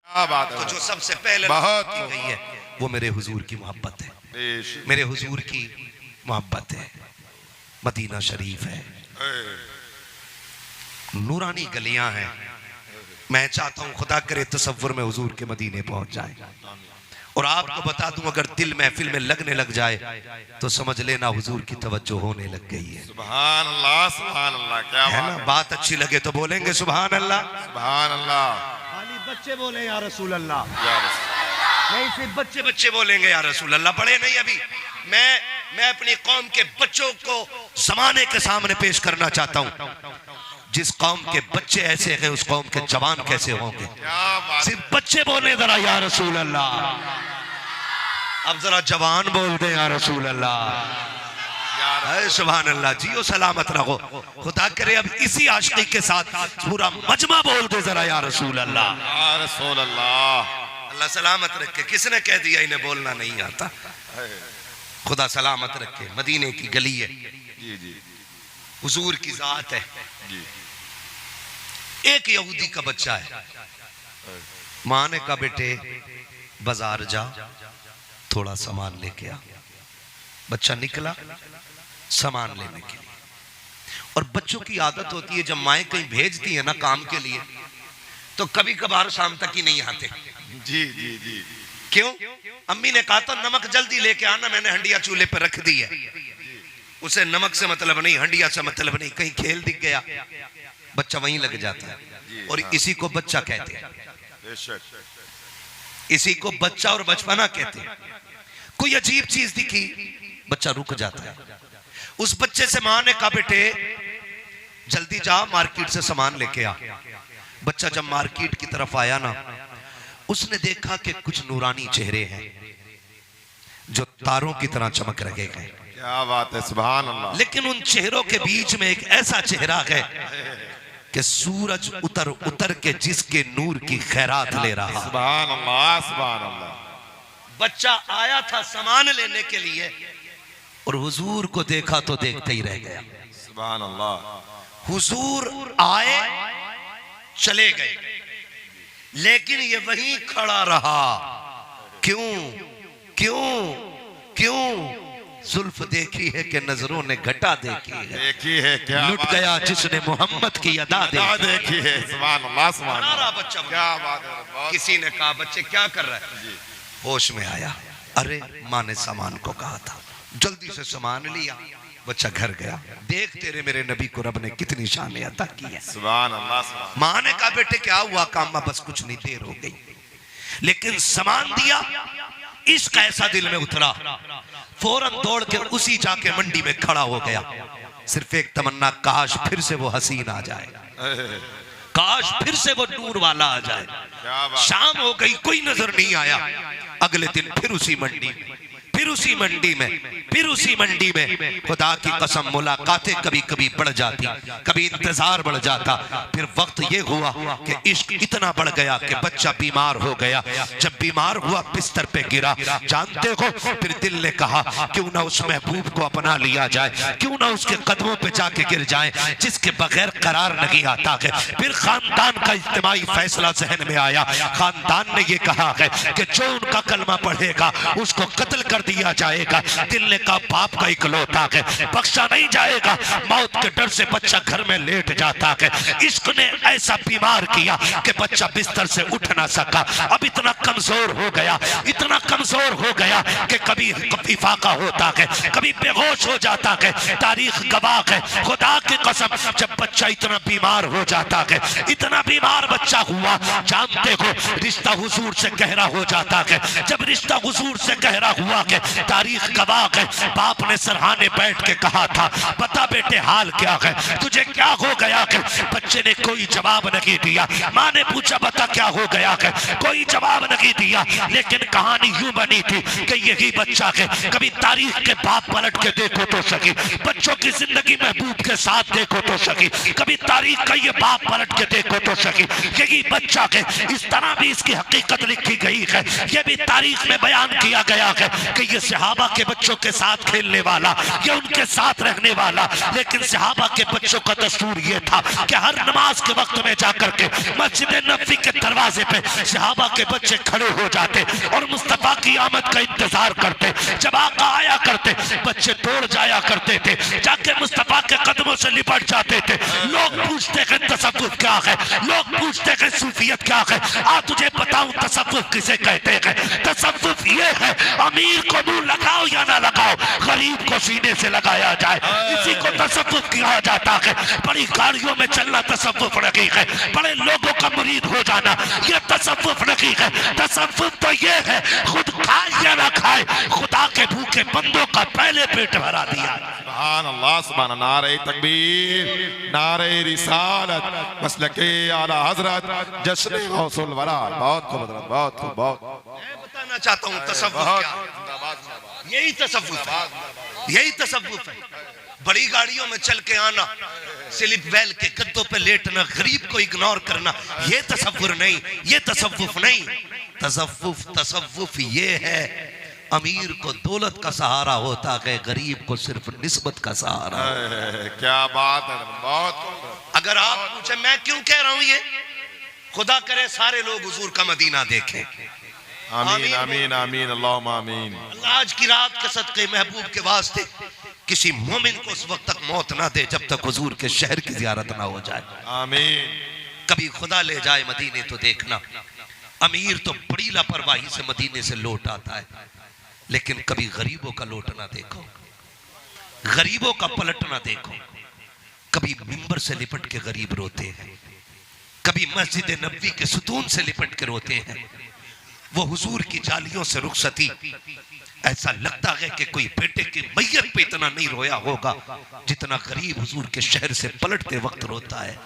क्या बात है। तो जो सबसे पहले बहुत की गई है वो मेरे हुजूर की मोहब्बत है, मेरे हुजूर की मोहब्बत है। मदीना शरीफ है, नूरानी गलियां हैं। मैं चाहता हूं खुदा करे तसव्वुर में हुजूर के मदीने पहुंच जाए। और आपको बता दूं, अगर दिल महफिल में लगने लग जाए तो समझ लेना हुजूर की तवज्जो होने लग गई है। सुभान अल्लाह, सुभान अल्लाह। क्या है ना? बात अच्छी लगे तो बोलेंगे सुभान अल्लाह। सुभान अल्लाह। खाली बच्चे बोले या रसूल अल्लाह, या रसूल। नहीं सिर्फ बच्चे बच्चे बोलेंगे या रसूल अल्लाह। बड़े नहीं, अभी मैं अपनी कौम के बच्चों को जमाने के सामने पेश करना चाहता हूं। जिस कौम के बच्चे ऐसे हैं उस कौम के जवान कैसे होंगे। क्या बात। सिर्फ बच्चे बोले जरा या रसूल अल्लाह, अब जरा जवान बोल दे या रसूल अल्लाह। सुभान अल्लाह। जियो सलामत रहो। खुदा करे अब इसी आशिकी के साथ पूरा मजमा बोल दे जरा या रसूल अल्लाह। या रसूल अल्लाह। अल्लाह सलामत रखे। किसने कह दिया इन्हें बोलना नहीं आता? खुदा सलामत रखे। मदीने की गली है, जी जी हुजूर की जात है। जी। एक यहूदी का बच्चा है, माँ ने कहा बेटे बाजार जा, थोड़ा सामान लेके आ। बच्चा निकला सामान लेने के लिए। और बच्चों की आदत होती है जब माएँ कहीं भेजती है ना काम के लिए, तो कभी कभार शाम तक ही नहीं आते। जी जी जी। क्यों? अम्मी ने कहा था नमक जल्दी लेके आना, मैंने हंडिया चूल्हे पर रख दी है। उसे नमक से मतलब नहीं, हंडिया से मतलब नहीं। कहीं खेल दिख गया, बच्चा वहीं लग जाता है। और इसी को बच्चा कहते हैं, इसी को बच्चा और बचपना कहते हैं। कोई अजीब चीज दिखी, बच्चा रुक जाता है। उस बच्चे से मां ने कहा बेटे जल्दी जा मार्केट से सामान लेके आ। बच्चा जब मार्केट की तरफ आया ना, उसने देखा कि कुछ नूरानी चेहरे हैं जो तारों की तरह चमक रहे हैं। क्या बात है। सुभान अल्लाह। लेकिन उन चेहरों के बीच में एक ऐसा चेहरा है कि सूरज उतर उतर के जिसके नूर की खैरात ले रहा। सुभान अल्लाह, सुभान अल्लाह। बच्चा आया था सामान लेने के लिए और हुजूर को देखा तो देखते ही रह गया। सुभान अल्लाह। हुजूर आए चले गए, लेकिन ये वहीं खड़ा रहा। क्यों क्यों क्यों? जुल्फ देखी है कि नजरों ने घटा देखी है। देखी है क्या लुट गया जिसने मोहम्मद की अदा देखी है। सुभान अल्लाह, सुभान अल्लाह। बच्चा क्या बात है। किसी ने कहा बच्चे क्या कर रहा है? होश में आया, अरे माँ ने सामान को कहा था, जल्दी से सामान लिया। बच्चा घर गया, देख तेरे मेरे नबी को रब ने कितनी शान अता की है। सुभान अल्लाह, सुभान। माँ ने कहा बेटे क्या हुआ? काम बस कुछ नहीं, देर हो गई। लेकिन सामान दिया, इश्क ऐसा दिल में उतरा, फौरन दौड़ के उसी जाके मंडी में खड़ा हो गया। सिर्फ एक तमन्ना, काश फिर से वो हसीन आ जाए, काश फिर से वो नूर वाला आ जाए। शाम हो गई, कोई नजर नहीं आया। अगले दिन फिर उसी मंडी में, फिर उसी मंडी में, फिर उसी मंडी में। खुदा की कसम मुलाकातें कभी कभी बढ़ जाती, कभी इंतजार बढ़ जाता। फिर वक्त ये हुआ कि इश्क इतना बढ़ गया कि बच्चा बीमार हो गया। जब बीमार हुआ बिस्तर पे गिरा, जानते हो फिर दिल ने कहा क्यों ना उस महबूब को अपना लिया जाए, क्यों ना उसके कदमों पे जाके गिर जाए जिसके बगैर करार नहीं आता है। फिर खानदान का इज्तिमाई फैसला जहन में आया। खानदान ने ये कहा है कि जो उनका कलमा पढ़ेगा उसको कत्ल कर दिया जाएगा। दिल ने कहा बाप का इकलौता है, बख्शा नहीं जाएगा। मौत के डर से बच्चा घर में लेट जाता है। इश्क ने ऐसा बीमार किया कि बच्चा बिस्तर से उठ ना सका। अब इतना कमजोर हो गया, इतना कमजोर हो गया कि कभी इफाका होता है, कभी बेहोश हो जाता है। तारीख गवाह है, खुदा की कसम, जब बच्चा इतना बीमार हो जाता है, इतना बीमार बच्चा हुआ, जानते हो रिश्ता हुजूर से गहरा हो जाता है। जब रिश्ता हुजूर से गहरा हुआ है, तारीख गवाह है, बाप ने सरहाने बैठ के कहा था बता बेटे हाल क्या है, तुझे क्या हो गया है? बच्चे ने कोई जवाब नहीं दिया। माँ ने पूछा बता क्या हो गया है, कोई जवाब नहीं दिया। लेकिन कहानी यूं बनी थी कि यही बच्चा है, कभी तारीख के बाप पलट के देखो तो सकी, बच्चों की जिंदगी महबूब के साथ देखो तो सकी, कभी तारीख का ये बाप पलट के देखो तो सकी, यही बच्चा है। इस तरह भी इसकी हकीकत लिखी गई है, ये भी तारीख में बयान किया गया है कि ये सहाबा के बच्चों के साथ खेलने वाला, ये उनके साथ रहने वाला। लेकिन सहाबा के बच्चों का दस्तूर ये था कि हर नमाज के वक्त में जाकर के मस्जिद नबवी के दरवाजे पे सहाबा के बच्चे खड़े हो जाते और मुस्तफा की आमद का इंतजार करते। जब आका आया करते बच्चे दौड़ जाया करते थे, जाके मुस्तफा के कदमों से लिपट जाते थे। लोग पूछते हैं तसव्वुफ क्या है, लोग पूछते हैं सूफियत क्या है। आ तुझे बताऊं तसव्वुफ किसे कहते हैं। तसव्वुफ ये है अमीर को मुंह लगाओ या ना लगाओ, गरीब को सीने से लगाया जाए, इसी को तसव्वुफ कहा जाता है। बड़ी गाड़ियों में चलना तसव्वुफ नहीं है, बड़े लोगों का मुरीद हो जाना ये तसव्वुफ नहीं है। तसव्वुफ तो ये है खुद खाए या ना खाए, खुदा के भूखे बंदों का पहले पेट भरा दिया। सुभान अल्लाह, सुभान अल्लाह। नारे तकबीर, नारे रिसालत, मसलके आला हजरत, जश्न गौसुल वरा। बहुत खूब हजरत, बहुत खूब, बहुत। मैं बताना चाहता हूँ तसव्वुफ क्या है। यही तसव्वुफ है, यही तसव्वुफ है। बड़ी गाड़ियों में चल के आना, स्लिप वेल के गद्दों पे लेटना, गरीब को इग्नोर करना, ये तसव्वुर नहीं, ये तसव्वुफ नहीं। तसव्वुफ ये है अमीर को दौलत का सहारा होता है, गरीब को सिर्फ निस्बत का सहारा। क्या बात है, बहुत। अगर आप पूछे मैं क्यों कह रहा हूं ये, खुदा करे सारे लोग हुजूर का मदीना देखें। आमीन आमीन आमीन, अल्लाहुम्मा आमीन। आज की रात के सदके महबूब के वास्ते किसी मोमिन को उस वक्त तक मौत ना दे जब तक हुजूर के शहर की जियारत ना हो जाए। आमीन। कभी खुदा ले जाए मदीने तो देखना, अमीर तो बड़ी लापरवाही से मदीने से लौट आता है, लेकिन कभी गरीबों का लौटना देखो, गरीबों का पलटना देखो। कभी मिंबर से लिपट के गरीब रोते हैं, कभी मस्जिद नबवी के सुतून से लिपट के रोते हैं। वो हुजूर की जालियों से रुखसती, ऐसा लगता है कि कोई बेटे की मैयत पे इतना नहीं रोया होगा जितना गरीब हुजूर के शहर से पलटते वक्त रोता है।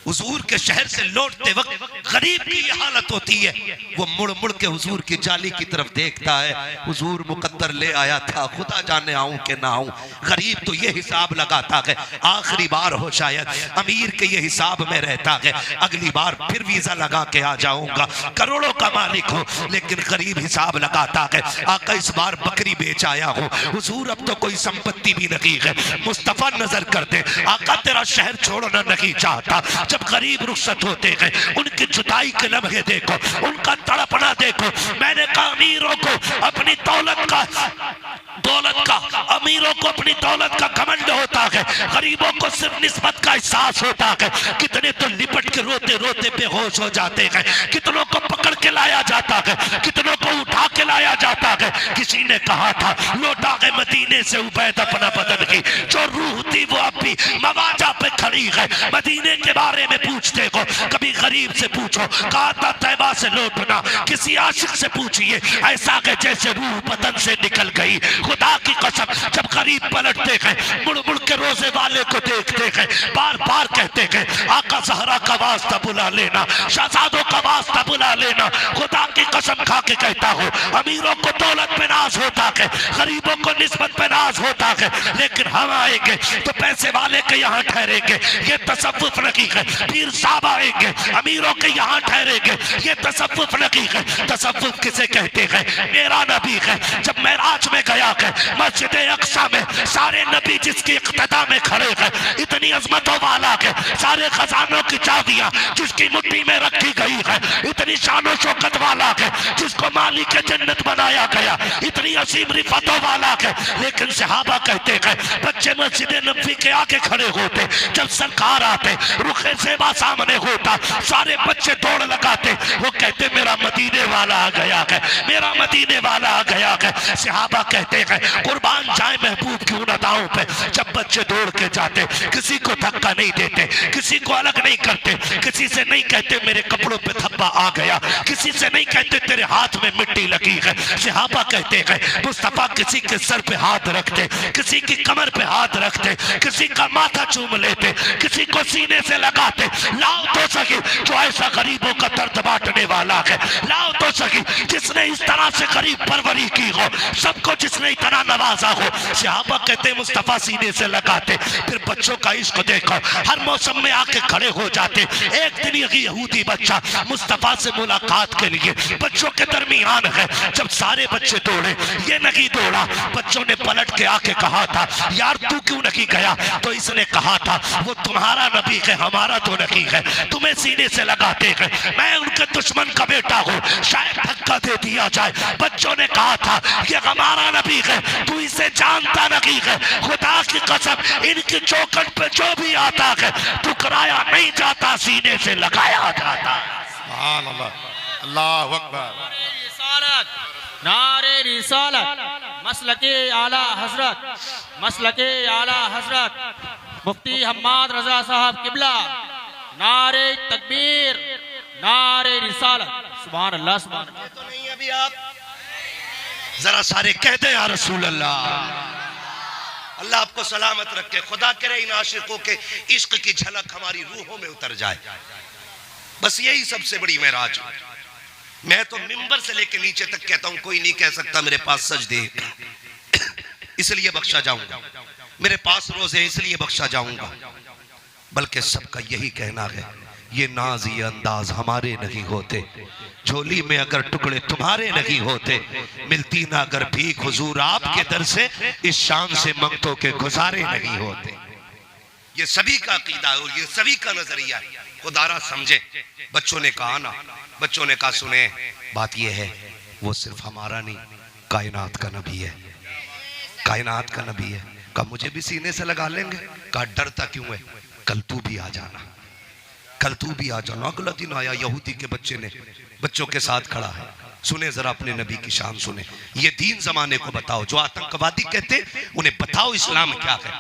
हुजूर के शहर से लौटते वक्त गरीब की ये हालत होती है, वो मुड़ मुड़ के हुजूर की जाली की तरफ देखता है। हुजूर मुकद्दर ले आया था, खुदा जाने आऊं कि ना आऊं। गरीब तो ये हिसाब लगाता है आखिरी बार हो शायद, अमीर के ये हिसाब में रहता है अगली बार फिर वीजा लगा के आ जाऊंगा, करोड़ों का मालिक हो। लेकिन गरीब हिसाब लगाता है आका इस बार बकरी बेच आया हो, हुजूर अब तो कोई संपत्ति भी नहीं है, मुस्तफा नजर कर दे, आका तेरा शहर छोड़ना नहीं चाहता। जब गरीब रुखसत होते हैं उनकी जुदाई के लम्हे देखो, उनका तड़पना देखो। मैंने कहा अमीरों को अपनी दौलत का अमीरों को अपनी दौलत का घमंड होता है, गरीबों को सिर्फ निस्बत का एहसास होता है। कितने तो लिपट के रोते रोते बेहोश हो जाते हैं, कितनों को पकड़ के लाया जाता है, कितनों को उठा के लाया जाता है। किसी ने कहा था लौटा के मदीने से उबैद अपना बदन की, जो रूह थी वो अब भी मवाजा पे खड़ी है। मदीने के बारे में पूछते हो, कभी गरीब से पूछो कहा था तैबा से लौटना, किसी आशिक से पूछिए ऐसा के जैसे रूह बदन से निकल गई। खुदा की कसम जब गरीब पलटते हैं मुड़ मुड़ के रोजे वाले को देखते हैं, बार बार कहते हैं आका ज़हरा का वास्ता बुला लेना, शहजादों का वास्ता बुला लेना। खुदा की कसम खा के कहता हूँ अमीरों को दौलत पे नाज होता है, गरीबों को निस्बत पे नाज होता है, लेकिन हम आएंगे तो पैसे वाले के यहाँ ठहरेंगे, ये तसव्वुफ नहीं है। पीर साहब आएंगे अमीरों के यहाँ ठहरेंगे, ये तसव्वुफ नहीं है। तसव्वुफ किसे कहते हैं? मेरा नबी है जब मेराज में गया है मस्जिद अक्सा में, सारे नबी जिसकी इक्तदा में खड़े हैं, इतनी अजमतों वाला है, सारे खजानों की चाबियां जिसकी मुट्ठी में रखी गई है, इतनी शानो शौकत वाला है, जिसको मालिक जन्नत बनाया गया, इतनी असीम रिफतों वाला है। लेकिन सहाबा कहते हैं बच्चे मस्जिद नबी के आगे खड़े होते, जब सरकार आते रुखे सेवा सामने होता, सारे बच्चे दौड़ लगाते, वो कहते मेरा मदीने वाला आ गया है, मेरा मदीने वाला आ गया है। सहाबा कहते हैं कुर्बान जाए महबूब की उन अदाओं पे, जब बच्चे दौड़ के जाते किसी को धक्का नहीं देते, किसी को अलग नहीं करते, किसी से नहीं कहते मेरे कपड़ों पे धब्बा आ गया, किसी से नहीं कहते तेरे हाथ में मिट्टी लगी है। सहाबा कहते हैं मुस्तफा किसी के सर पे हाथ रखते, किसी की कमर पे हाथ रखते, किसी का माथा चूम लेते, किसी को सीने से लगाते। लाओ तो सही जो ऐसा गरीबों का दर्द बांटने वाला है, लाओ तो सही की जिसने इस तरह से गरीब परवरी की हो, सबको जिसने इतना नवाजा हो। सहाबा कहते मुस्तफा सीने से लगाते, फिर बच्चों का इश्क देखो, हर मौसम में आके खड़े हो जाते। एक दिन ये यहूदी बच्चा मुस्तफा से मुलाकात के लिए बच्चों के दरमियान है, जब सारे बच्चे दौड़े ये नहीं दौड़ा। बच्चों ने पलट के आके कहा था यार तू क्यों नहीं गया? तो इसने कहा था वो तुम्हारा नबी है, हमारा तो नहीं है, तुम्हें सीने से लगाते हैं, मैं उनके दुश्मन का बेटा हूँ, शायद धक्का दे दिया जाए। बच्चों ने कहा था ये हमारा नबी है, तू इसे जानता नहीं है, खुदा की कसम इनकी चौखट पे जो भी आता है ठुकराया नहीं जाता, सीने से लगाया जाता। सुभान अल्लाह, अल्लाहु अकबर। नारे रिसालत, मसलके आला हजरत, मसलके आला हजरत मुफ्ती हम्माद रजा साहब किबला। नारे तकबीर, नारे रिसालत। सुभान अल्लाह, सुभान अल्लाह। तो नहीं अभी आप जरा सारे कह दे या रसूल अल्लाह। अल्लाह आपको सलामत रखे, खुदा करे इन आशिकों के इश्क की झलक हमारी रूहों में उतर जाए। बस यही सबसे बड़ी मेराज। मैं तो मिंबर से लेके नीचे तक कहता हूं कोई नहीं कह सकता मेरे पास सजदे इसलिए बख्शा जाऊंगा, मेरे पास रोजे इसलिए बख्शा जाऊंगा, बल्कि सबका यही कहना है ये नाज ये अंदाज हमारे नहीं होते, झोली में अगर टुकड़े तुम्हारे नहीं होते, मिलती ना अगर भीख हुजूर आपके दर से, इस शान से मंगतों के गुजारे नहीं होते। ये सभी का अकीदा है और ये सभी का नजरिया है, खुदारा समझे। बच्चों ने कहा ना, बच्चों ने कहा सुने बात ये है वो सिर्फ हमारा नहीं कायनात का नबी है, कायनात का नबी है। कहा मुझे भी सीने से लगा लेंगे? कहा डरता क्यों है, कल तू भी आ जाना, कल तू भी आ जाना। अगला दिन आया, यहूदी के बच्चे ने बच्चों के साथ खड़ा है। सुने जरा अपने नबी की शान सुने, ये दीन जमाने को बताओ, जो आतंकवादी कहते उन्हें बताओ इस्लाम क्या है,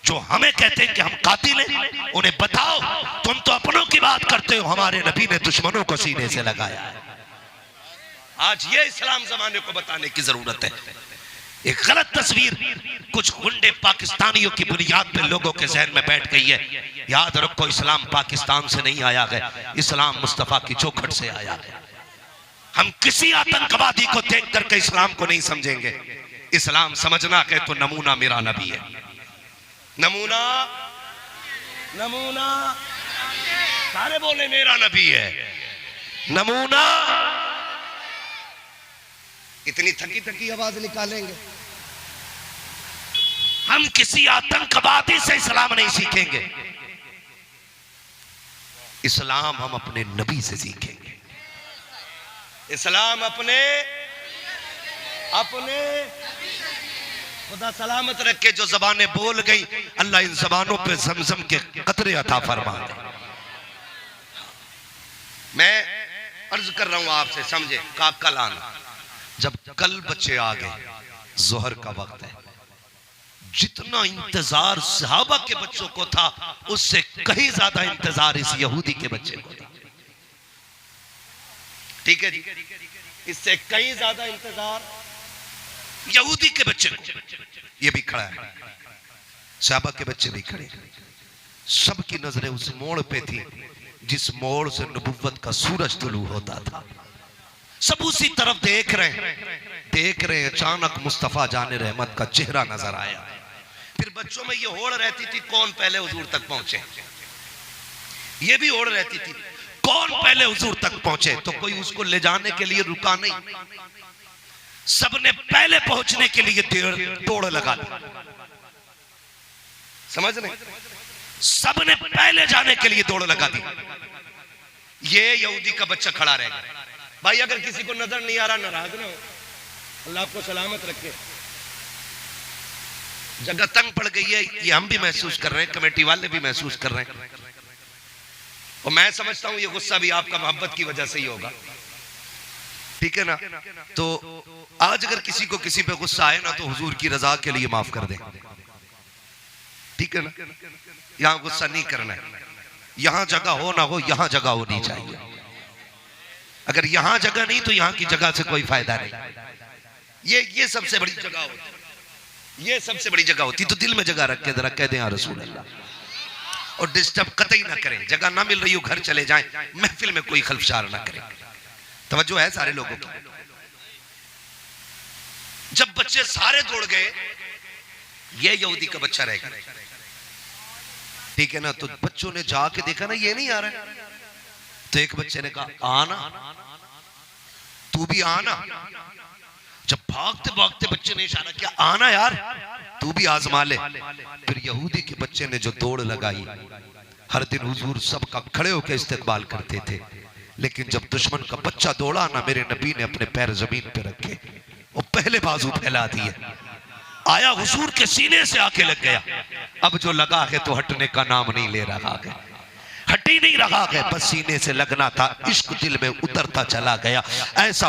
जो हमें कहते हैं कि हम कातिल हैं उन्हें बताओ तुम तो अपनों की बात करते हो, हमारे नबी ने दुश्मनों को सीने से लगाया है। आज ये इस्लाम जमाने को बताने की जरूरत है। एक गलत तस्वीर कुछ गुंडे पाकिस्तानियों की बुनियाद पे लोगों के जहन में बैठ गई है। याद रखो इस्लाम पाकिस्तान से नहीं आया है, इस्लाम मुस्तफा की चौखट से आया है। हम किसी आतंकवादी को देख करके इस्लाम को नहीं समझेंगे। इस्लाम समझना है तो नमूना मेरा नबी है। नमूना, नमूना सारे बोले मेरा नबी है। नमूना इतनी थकी थकी आवाज निकालेंगे। हम किसी आतंकवादी से इस्लाम नहीं सीखेंगे, इस्लाम हम अपने नबी से सीखेंगे। इस्लाम अपने अपने खुदा सलामत रखे। जो जबानें बोल गई अल्लाह इन जबानों पे जमजम के कतरे अता फरमा दे। मैं अर्ज कर रहा हूं आपसे, समझे का कल आना, जब कल बच्चे आ गए, जोहर का वक्त है, जितना इंतजार सहाबा के बच्चों को था उससे कहीं ज्यादा इंतजार इस यहूदी के बच्चे को था। ठीक है जी, इससे कहीं ज्यादा इंतजार यहूदी के बच्चे को। ये भी खड़ा है, सहाबा के बच्चे भी खड़े, सबकी नजरें उस मोड़ पे थी जिस मोड़ से नबुव्वत का सूरज तुलू होता था। सब उसी तरफ देख रहे हैं। अचानक मुस्तफा जाने रहमत का चेहरा नजर आया। फिर बच्चों में ये होड़ रहती थी कौन पहले हुजूर तक पहुंचे, ये भी होड़ रहती थी कौन पहले हुजूर तक पहुंचे। तो कोई उसको ले जाने के लिए रुका नहीं, सबने पहले पहुंचने के लिए दौड़ लगा दी। समझ रहे, सबने पहले जाने के लिए दौड़ लगा दी। ये यहूदी का बच्चा खड़ा रह गया। भाई अगर किसी को नजर नहीं आ रहा नाराज ना हो, अल्लाह आपको सलामत रखे। जगह तंग पड़ गई है, ये हम भी महसूस कर रहे हैं, कमेटी वाले भी महसूस कर रहे हैं, और मैं समझता हूं ये गुस्सा भी आपका मोहब्बत की वजह से ही होगा। ठीक है ना? तो आज अगर किसी को किसी पे गुस्सा आए ना तो हुजूर की रजा के लिए माफ कर दें। ठीक है ना? यहां गुस्सा नहीं करना है, यहां जगह हो ना हो, यहां जगह होनी चाहिए। अगर यहां जगह नहीं तो यहां की जगह से कोई फायदा नहीं। ये सबसे बड़ी जगह होती, ये सबसे बड़ी जगह होती। तो दिल में जगह रख के जरा कह दें या रसूल अल्लाह, और डिस्टर्ब कतई ना करें। जगह ना मिल रही हो घर चले जाएं, महफिल में कोई खलफशार ना करें, तवज्जो है सारे लोगों की। जब बच्चे सारे दौड़ गए, ये यहूदी का बच्चा रह गया, ठीक है ना। तो बच्चों ने जाके देखा ना ये नहीं आ रहा है, तो एक बच्चे ने कहा आना, तू भी आना। जब भागते भागते बच्चे ने इशारा किया आना यार, तू भी आजमा ले। फिर यहूदी के बच्चे ने जो दौड़ लगाई, हर दिन हुजूर सब का खड़े होकर इस्तकबाल करते थे, लेकिन जब दुश्मन का बच्चा दौड़ा ना, मेरे नबी ने अपने पैर जमीन पे रखे, वो पहले बाजू फैला दिए, आया हुजूर के सीने से आके लग गया। अब जो लगा है तो हटने का नाम नहीं ले रहा है, हट ही नहीं रहा है, बस सीने से लगना था। इश्क दिल में उतरता चला गया, ऐसा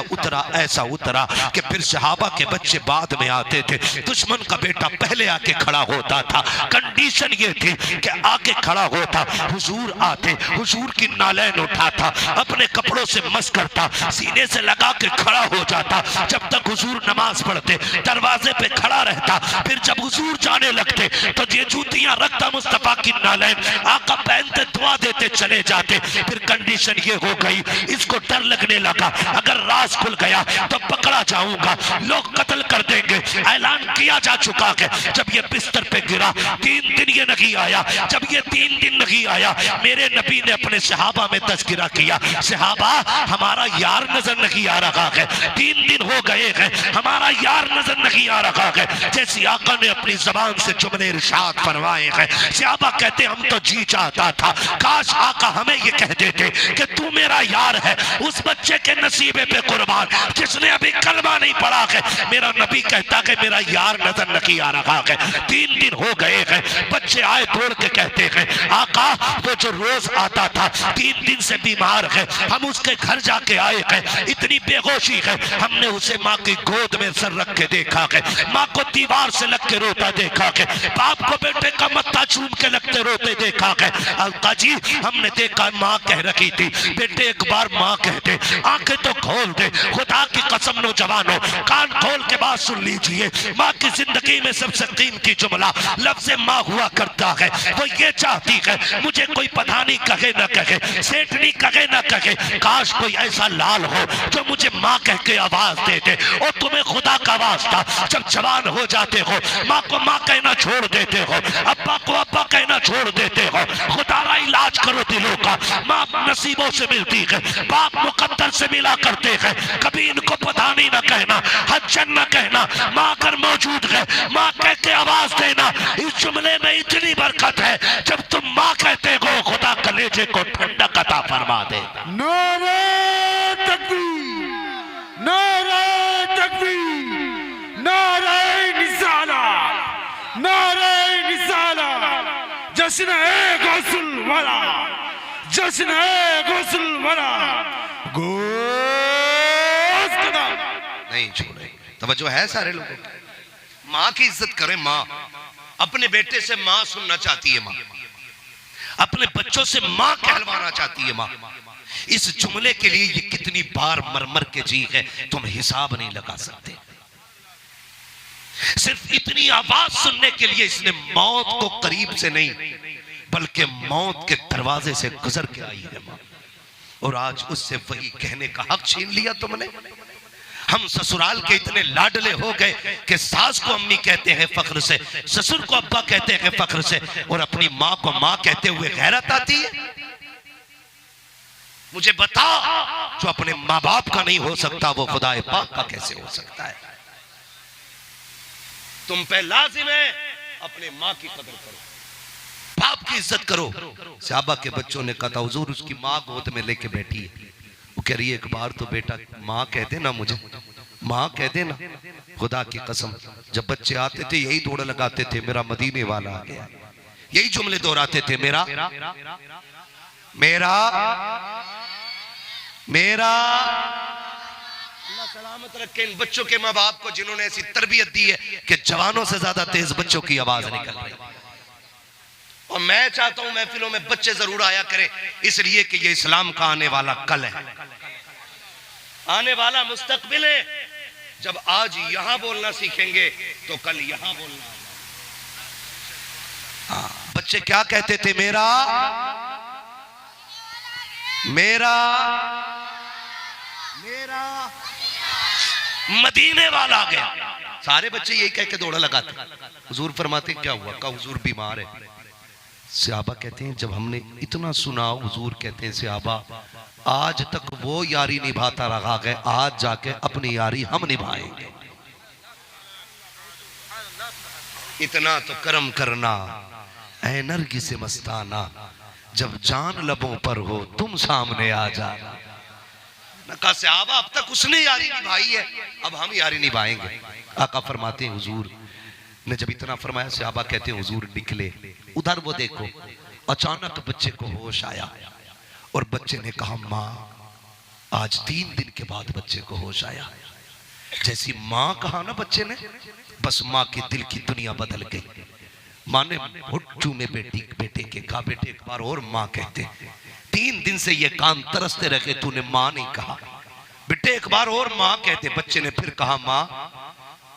उतरा कि फिर सहाबा के बच्चे बाद में आते थे, दुश्मन का बेटा पहले आके खड़ा होता था। कंडीशन ये थी कि आके खड़ा होता, हुजूर आते, हुजूर की नालैन उठाता, अपने कपड़ों से मस करता, सीने से लगा के खड़ा हो जाता। जब तक हुजूर नमाज पढ़ते दरवाजे पे खड़ा रहता, फिर जब हुजूर जाने लगते तो ये जूतियां रखता मुस्तफा की नालैन, आका पहनते दुआ देते चले जाते। फिर कंडीशन ये हो गई, इसको डर लगने लगा अगर राज खुल गया तो पकड़ा जाऊंगा, लोग कत्ल कर देंगे, ऐलान किया जा चुका है। जब ये बिस्तर पे गिरा 3 दिन ये नहीं आया, जब ये 3 दिन नहीं आया, मेरे नबी ने अपने सहाबा में तज़किरा किया, सहाबा हमारा यार नजर नहीं आ रहा है, 3 दिन हो गए हैं हमारा यार नजर नहीं आ रहा है। जैसे आका ने अपनी जबान से जुमले इरशाद फरमाए हैं, सहाबा कहते हम तो जी चाहता था काश आका हमें ये कह देते कि तू मेरा यार है। उस बच्चे के नसीबे पे कुर्बान जिसने अभी कलमा नहीं पढ़ा है, मेरा नबी कहता कि मेरा यार नजर नहीं आ रहा है। 3 दिन हो गए हैं, बच्चे आए दौड़ के कहते हैं आका वो जो रोज आता था 3 दिन से बीमार है, हम उसके घर जाके आए हैं, इतनी बेहोशी है, हमने उसे माँ की गोद में सर रख के देखा है, माँ को दीवार से लग के रोता देखा है, बाप को बेटे का मत्था चूम के लगते रोते देखा है। आका जी हमने देखा माँ कह रही थी, बेटे एक बार माँ कहते, आंखें तो खोल दे, खुदा की कसम नौजवानों कान खोल के बात सुन लीजिए। माँ की जिंदगी में सबसे कीमती जुमला लफ्ज़ माँ हुआ करता है। वो ये चाहती है मुझे कोई पठानी कहे ना कहे, सेठनी कहे ना कहे, काश कोई ऐसा लाल हो जो मुझे माँ कह के आवाज दे दे। और तुम्हें खुदा का वास्ता जब जवान हो जाते हो, माँ को माँ कहना छोड़ देते हो, अब्बा को अब्बा कहना छोड़ देते हो, खुदा का इलाज करो दिलों का। माँ नसीबों से मिलती है, बाप मुकद्दर से मिला करते हैं, कभी इनको पठानी ना कहना, हज्जन ना कहना, माँ अगर मौजूद है माँ कह के आवाज देना। इस जुमले में इतनी बरकत है, जब तुम माँ कहते हो खुदा कलेजे को ठंडक अता फरमा दे। नारे तकबीर, नारे तकबीर, नारे निसाला, नारे निसाला, जश्न है गौसुल वाला, जश्न है गौसुल वाला, गोश्त कदम नहीं छोड़े। तवज्जो है सारे लोगों की। माँ की इज्जत करें। माँ अपने बेटे से माँ सुनना चाहती है, माँ अपने बच्चों से माँ कहलवाना चाहती है। माँ इस जुमले के लिए ये कितनी बार मर मर के जी है, तुम हिसाब नहीं लगा सकते। सिर्फ इतनी आवाज सुनने के लिए इसने मौत को करीब से नहीं बल्कि मौत के दरवाजे से गुजर के आई है माँ, और आज उससे वही कहने का हक छीन लिया तुमने। हम ससुराल के इतने लाडले हो गए कि सास को अम्मी कहते हैं फख्र से, ससुर को अब्बा कहते हैं फख्र से, और अपनी माँ को माँ कहते हुए गैरत आती है। मुझे बता, जो अपने माँ बाप का नहीं हो सकता वो खुदा पाक का कैसे हो सकता है? तुम पे लाजिम है अपने माँ की कदर करो, बाप की इज्जत करो। सहाबा के बच्चों ने कहा था हुजूर उसकी माँ गोद में लेके बैठी है, वो कह रही है एक बार तो बेटा माँ कह देना, मुझे माँ कह देना। खुदा की कसम जब बच्चे आते थे यही दौड़ लगाते थे, मेरा मदीने वाला आ गया, यही जुमले दोहराते थे, मेरा मेरा मेरा। अल्लाह सलामत रखे इन बच्चों के माँ बाप को जिन्होंने ऐसी तरबियत दी है कि जवानों से ज्यादा तेज बच्चों की आवाज निकल रही है। और मैं चाहता हूं महफिलों में बच्चे जरूर आया करें, इसलिए कि ये इस्लाम का आने वाला कल है, आने वाला मुस्तकबिल है। जब आज यहां बोलना सीखेंगे तो कल यहां बोलना। बच्चे क्या कहते थे? मेरा मेरा मेरा मदीने वाला आ गया। सारे बच्चे यही कह के दौड़ा लगाते। हुजूर फरमाते क्या हुआ? का हुजूर बीमार है। सहाबा कहते हैं जब हमने इतना सुना, हुजूर कहते हैं सहाबा आज तक वो यारी निभाता रहा है, आज जाके अपनी यारी हम निभाएंगे। इतना तो करम करना ऐ नरगिस से मस्ताना, जब जान लबों पर हो तुम सामने आ जाना। कहा सहाबा अब तक उसने यारी निभाई है, अब हम यारी निभाएंगे। आका फरमाते हैं हुजूर ने जब इतना फरमाया, सहाबा कहते हैं हुजूर निकले, उधर वो देखो अचानक बच्चे को होश आया और बच्चे ने कहा माँ, आज 3 दिन के बाद बच्चे को होश आया। जैसी माँ कहा ना बच्चे ने, बस माँ के दिल की दुनिया बदल गई। माँ ने हुट्टू में बेटे के कहा बेटे एक बार और माँ कहते। 3 दिन से ये कान तरसते रहे, तूने माँ नहीं कहा, बेटे एक बार और माँ कहते। बच्चे ने फिर कहा माँ।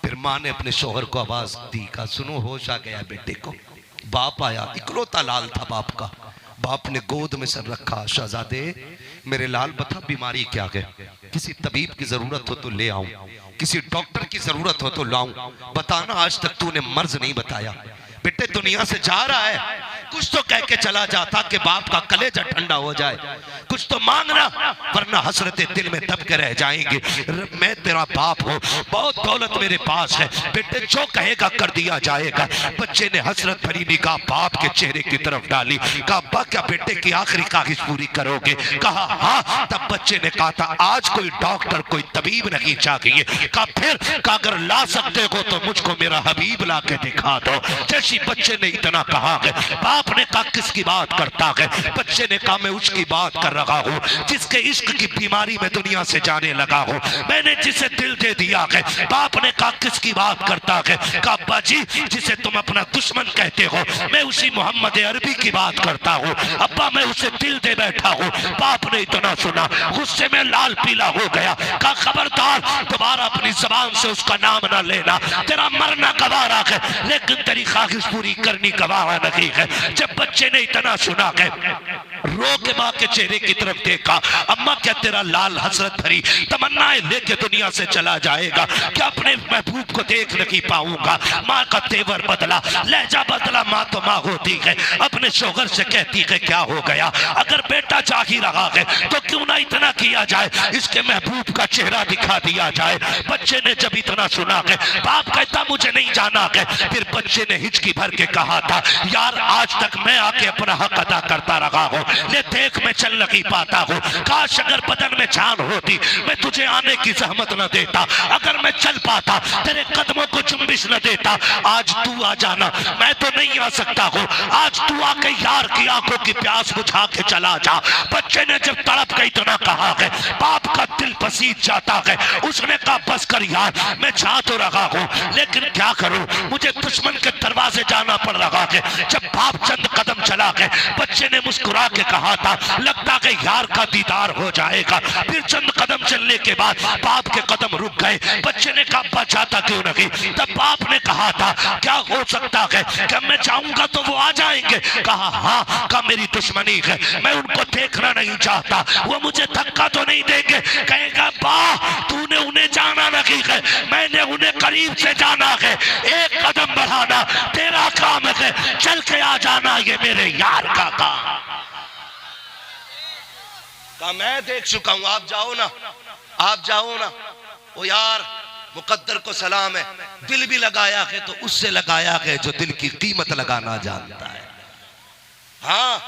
फिर माँ ने अपने शोहर को आवाज दी, कहा सुनो होश आ गया बेटे को। बाप आया, इकलौता लाल था बाप का। बाप ने गोद में सर रखा, शहजादे मेरे लाल बता बीमारी क्या है? किसी तबीब की जरूरत हो तो ले आऊं, किसी डॉक्टर की जरूरत हो तो लाऊं, बताना आज तक तूने मर्ज नहीं बताया। बेटे दुनिया से जा रहा है, कुछ तो कह के चला जाता कि बाप का कलेजा ठंडा हो जाए, कुछ तो मांगना वरना हसरते दिल में दब के रह जाएंगे। मैं तेरा बाप हूँ, बहुत दौलत मेरे पास है, बेटे जो कहेगा कर दिया जाएगा। बच्चे ने हसरत भरी निगाह बाप के चेहरे की तरफ डाली, कहा अब्बा क्या बेटे की आखिरी ख्वाहिश पूरी करोगे? कहा हाँ। तब बच्चे ने कहा था आज कोई डॉक्टर कोई तबीब नहीं चाहिए। कहा फिर? कहा अगर ला सकते हो तो मुझको मेरा हबीब ला के दिखा दो। जैसी बच्चे ने इतना कहा है, बाप ने कहा किसकी बात करता है? बच्चे ने कहा मैं उसकी बात कर रहा हूँ जिसके इश्क की बीमारी में दुनिया से जाने लगा हूँ, मैंने जिसे दिल दे दिया है। बाप ने कहा किसकी बात करता है? कहा अब्बा जी जिसे तुम अपना दुश्मन कहते हो, मैं उसी मोहम्मद अरबी की बात करता हूँ। अब्बा मैं उसे दिल दे बैठा हूँ। बाप ने इतना सुना, गुस्से में लाल पीला हो गया। कहा खबरदार दोबारा अपनी जबान से उसका नाम ना लेना, तेरा मरना गवारा है लेकिन तेरी ख्वाहिश पूरी करनी गवारा नहीं है। जब बच्चे ने इतना सुना है, रो के माँ के चेहरे की तरफ देखा, अम्मा क्या तेरा लाल हसरत भरी तमन्नाएं लेके दुनिया से चला जाएगा? क्या अपने महबूब को देख नहीं पाऊंगा? माँ का तेवर बदला, लहजा बदला। माँ तो माँ होती है, अपने शोहर से कहती है क्या हो गया? अगर बेटा चाह ही रहा है तो क्यों ना इतना किया जाए, इसके महबूब का चेहरा दिखा दिया जाए। बच्चे ने जब इतना सुना है, बाप कहता मुझे नहीं जाना है। फिर बच्चे ने हिचकी भर के कहा था यार आज तक मैं आके अपना हक अदा करता रहा हूँ, ले देख मैं चल नहीं पाता हूँ। काश अगर बदन में जान होती मैं तुझे आने की जहमत न देता, अगर मैं चल पाता तेरे कदमों को चुम्बिश न देता। आज तू आ जाना, मैं तो नहीं आ सकता हूँ, आज तू आके यार की आंखों की प्यास बुझा के चला जा। बच्चे ने जब तड़प के इतना कहा है, बाप का दिल पसीज जाता है। उसने कहा बस कर यार, मैं जा तो रहा हूँ लेकिन क्या करूँ, मुझे दुश्मन के दरवाजे जाना पड़ रहा है। जब बाप चंद कदम चला गए, बच्चे ने मुस्कुरा के कहा था लगता है यार का दीदार हो जाएगा। फिर चंद कदम चलने के बाद बाप के कदम रुक गए। बच्चे ने कहा बचाता क्यों नहीं? तब बाप ने कहा था क्या हो सकता है कि मैं चाहूंगा तो वो आ जाएंगे? कहा हाँ। कहा मेरी दुश्मनी है, मैं उनको देखना नहीं चाहता, वो मुझे धक्का तो नहीं देंगे? कहेगा बा तूने उन्हें जाना नहीं है, मैंने उन्हें करीब से जाना है। एक कदम बढ़ाना तेरा काम है, चल के आ जाना ये मेरे यार का काम। कहा मैं देख चुका हूं, आप जाओ ना, आप जाओ ना। ओ यार मुकद्दर को सलाम है, दिल भी लगाया है तो उससे लगाया है जो दिल की कीमत लगाना जानता है। हाँ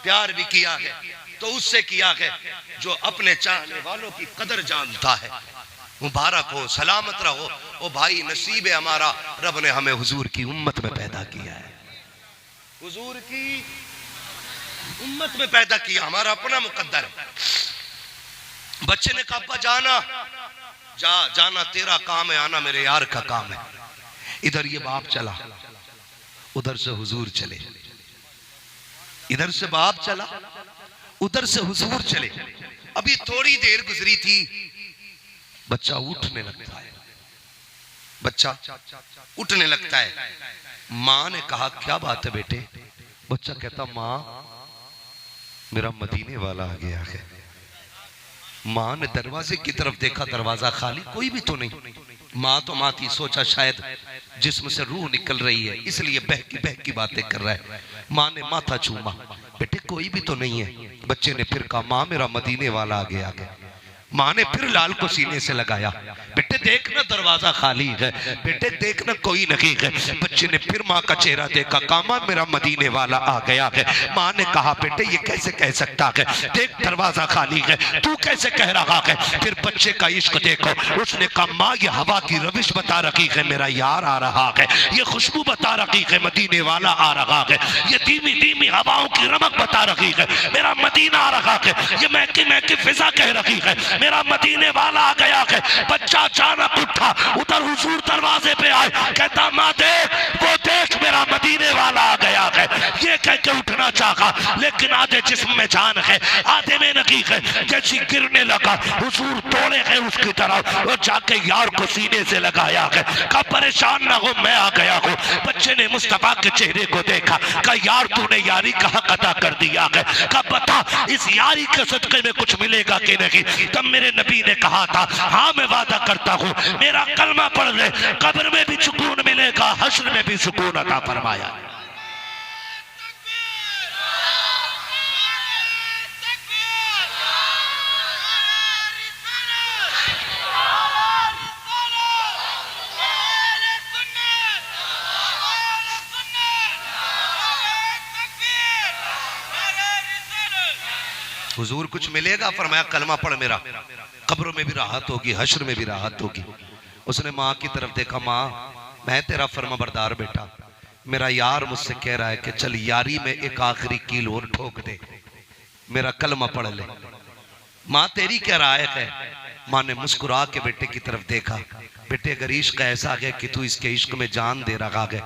प्यार भी किया है तो उससे किया है जो अपने चाहने वालों की कदर जानता है। मुबारक हो, सलामत रहो। ओ भाई नसीब है हमारा, रब ने हमें हुजूर की उम्मत में पैदा किया है, हुजूर की उम्मत में पैदा किया, हमारा अपना मुकद्दर है। बच्चे ने कहा जाना, जा जाना तेरा काम है, आना मेरे यार का काम है। इधर ये बाप चला, उधर से हुजूर चले, इधर से बाप चला, उधर से हुजूर चले। अभी थोड़ी देर गुजरी थी, बच्चा उठने लगता है, बच्चा उठने लगता है। माँ ने कहा क्या बात है बेटे? बच्चा कहता माँ मेरा मदीने वाला आ गया है। माँ ने दरवाजे की तरफ देखा, दरवाजा खाली, कोई भी तो नहीं। माँ तो माँ थी, सोचा शायद जिस्म से रूह निकल रही है इसलिए बहकी बातें कर रहा है। माँ ने माथा चूमा, बेटे कोई भी तो नहीं है। बच्चे ने फिर कहा माँ मेरा मदीने वाला आगे आ गया। माँ ने फिर लाल को सीने से लगाया, बेटे देखना दरवाजा खाली है, बेटे देखना कोई नहीं है। बच्चे ने फिर माँ का चेहरा देखा, कहा माँ मेरा मदीने वाला आ गया है। माँ ने कहा बेटे ये कैसे कह सकता है, देख दरवाजा खाली है, तू कैसे कह रहा है। फिर बच्चे का इश्क देखो, उसने कहा माँ ये हवा की रविश बता रखी है, मेरा यार आ रहा है। ये खुशबू बता रखी है, मदीने वाला आ रहा है। ये धीमी धीमी हवाओं की रमक बता रखी है, मेरा मदीना आ रहा है। ये महकी महकी फिजा कह रखी है, मेरा मदीने वाला आ गया है। बच्चा अचानक उठा, उधर हुजूर दरवाजे पे आए, कहता माँ देख वो देख मेरा मदीने वाला आ गया है। ये कह के उठना चाहा लेकिन आधे जिस्म में जान है आधे में नहीं है। जैसी गिरने लगा हुजूर दौड़े हैं उसकी तरफ और जाके यार को सीने से लगाया है। कहा परेशान ना हो मैं आ गया हूँ। बच्चे ने मुस्तफा के चेहरे को देखा, कहा यार तूने यारी कहाँ अदा कर दिया है। कहा बता इस यारी के सदके में कुछ मिलेगा कि नहीं। तब मेरे नबी ने कहा था हाँ मैं वादा करता हूँ, मेरा कलमा पढ़ ले, कब्र में भी सुकून मिलेगा, हश्र में भी सुकून अता फरमाया। हुजूर कुछ मिलेगा, फरमाया कलमा पढ़ मेरा, कब्रों में भी राहत होगी, हश्र में भी राहत होगी। उसने माँ की तरफ देखा, माँ मैं तेरा फर्माबरदार बेटा, मेरा यार मुझसे कह रहा है कि चल यारी में एक आखिरी कील और ठोक दे, मेरा कलमा पढ़ ले। माँ तेरी क्या राय है। माँ ने मुस्कुरा के बेटे की तरफ देखा, बेटे अगर इश्क ऐसा है कि तू इसके इश्क में जान दे रहा है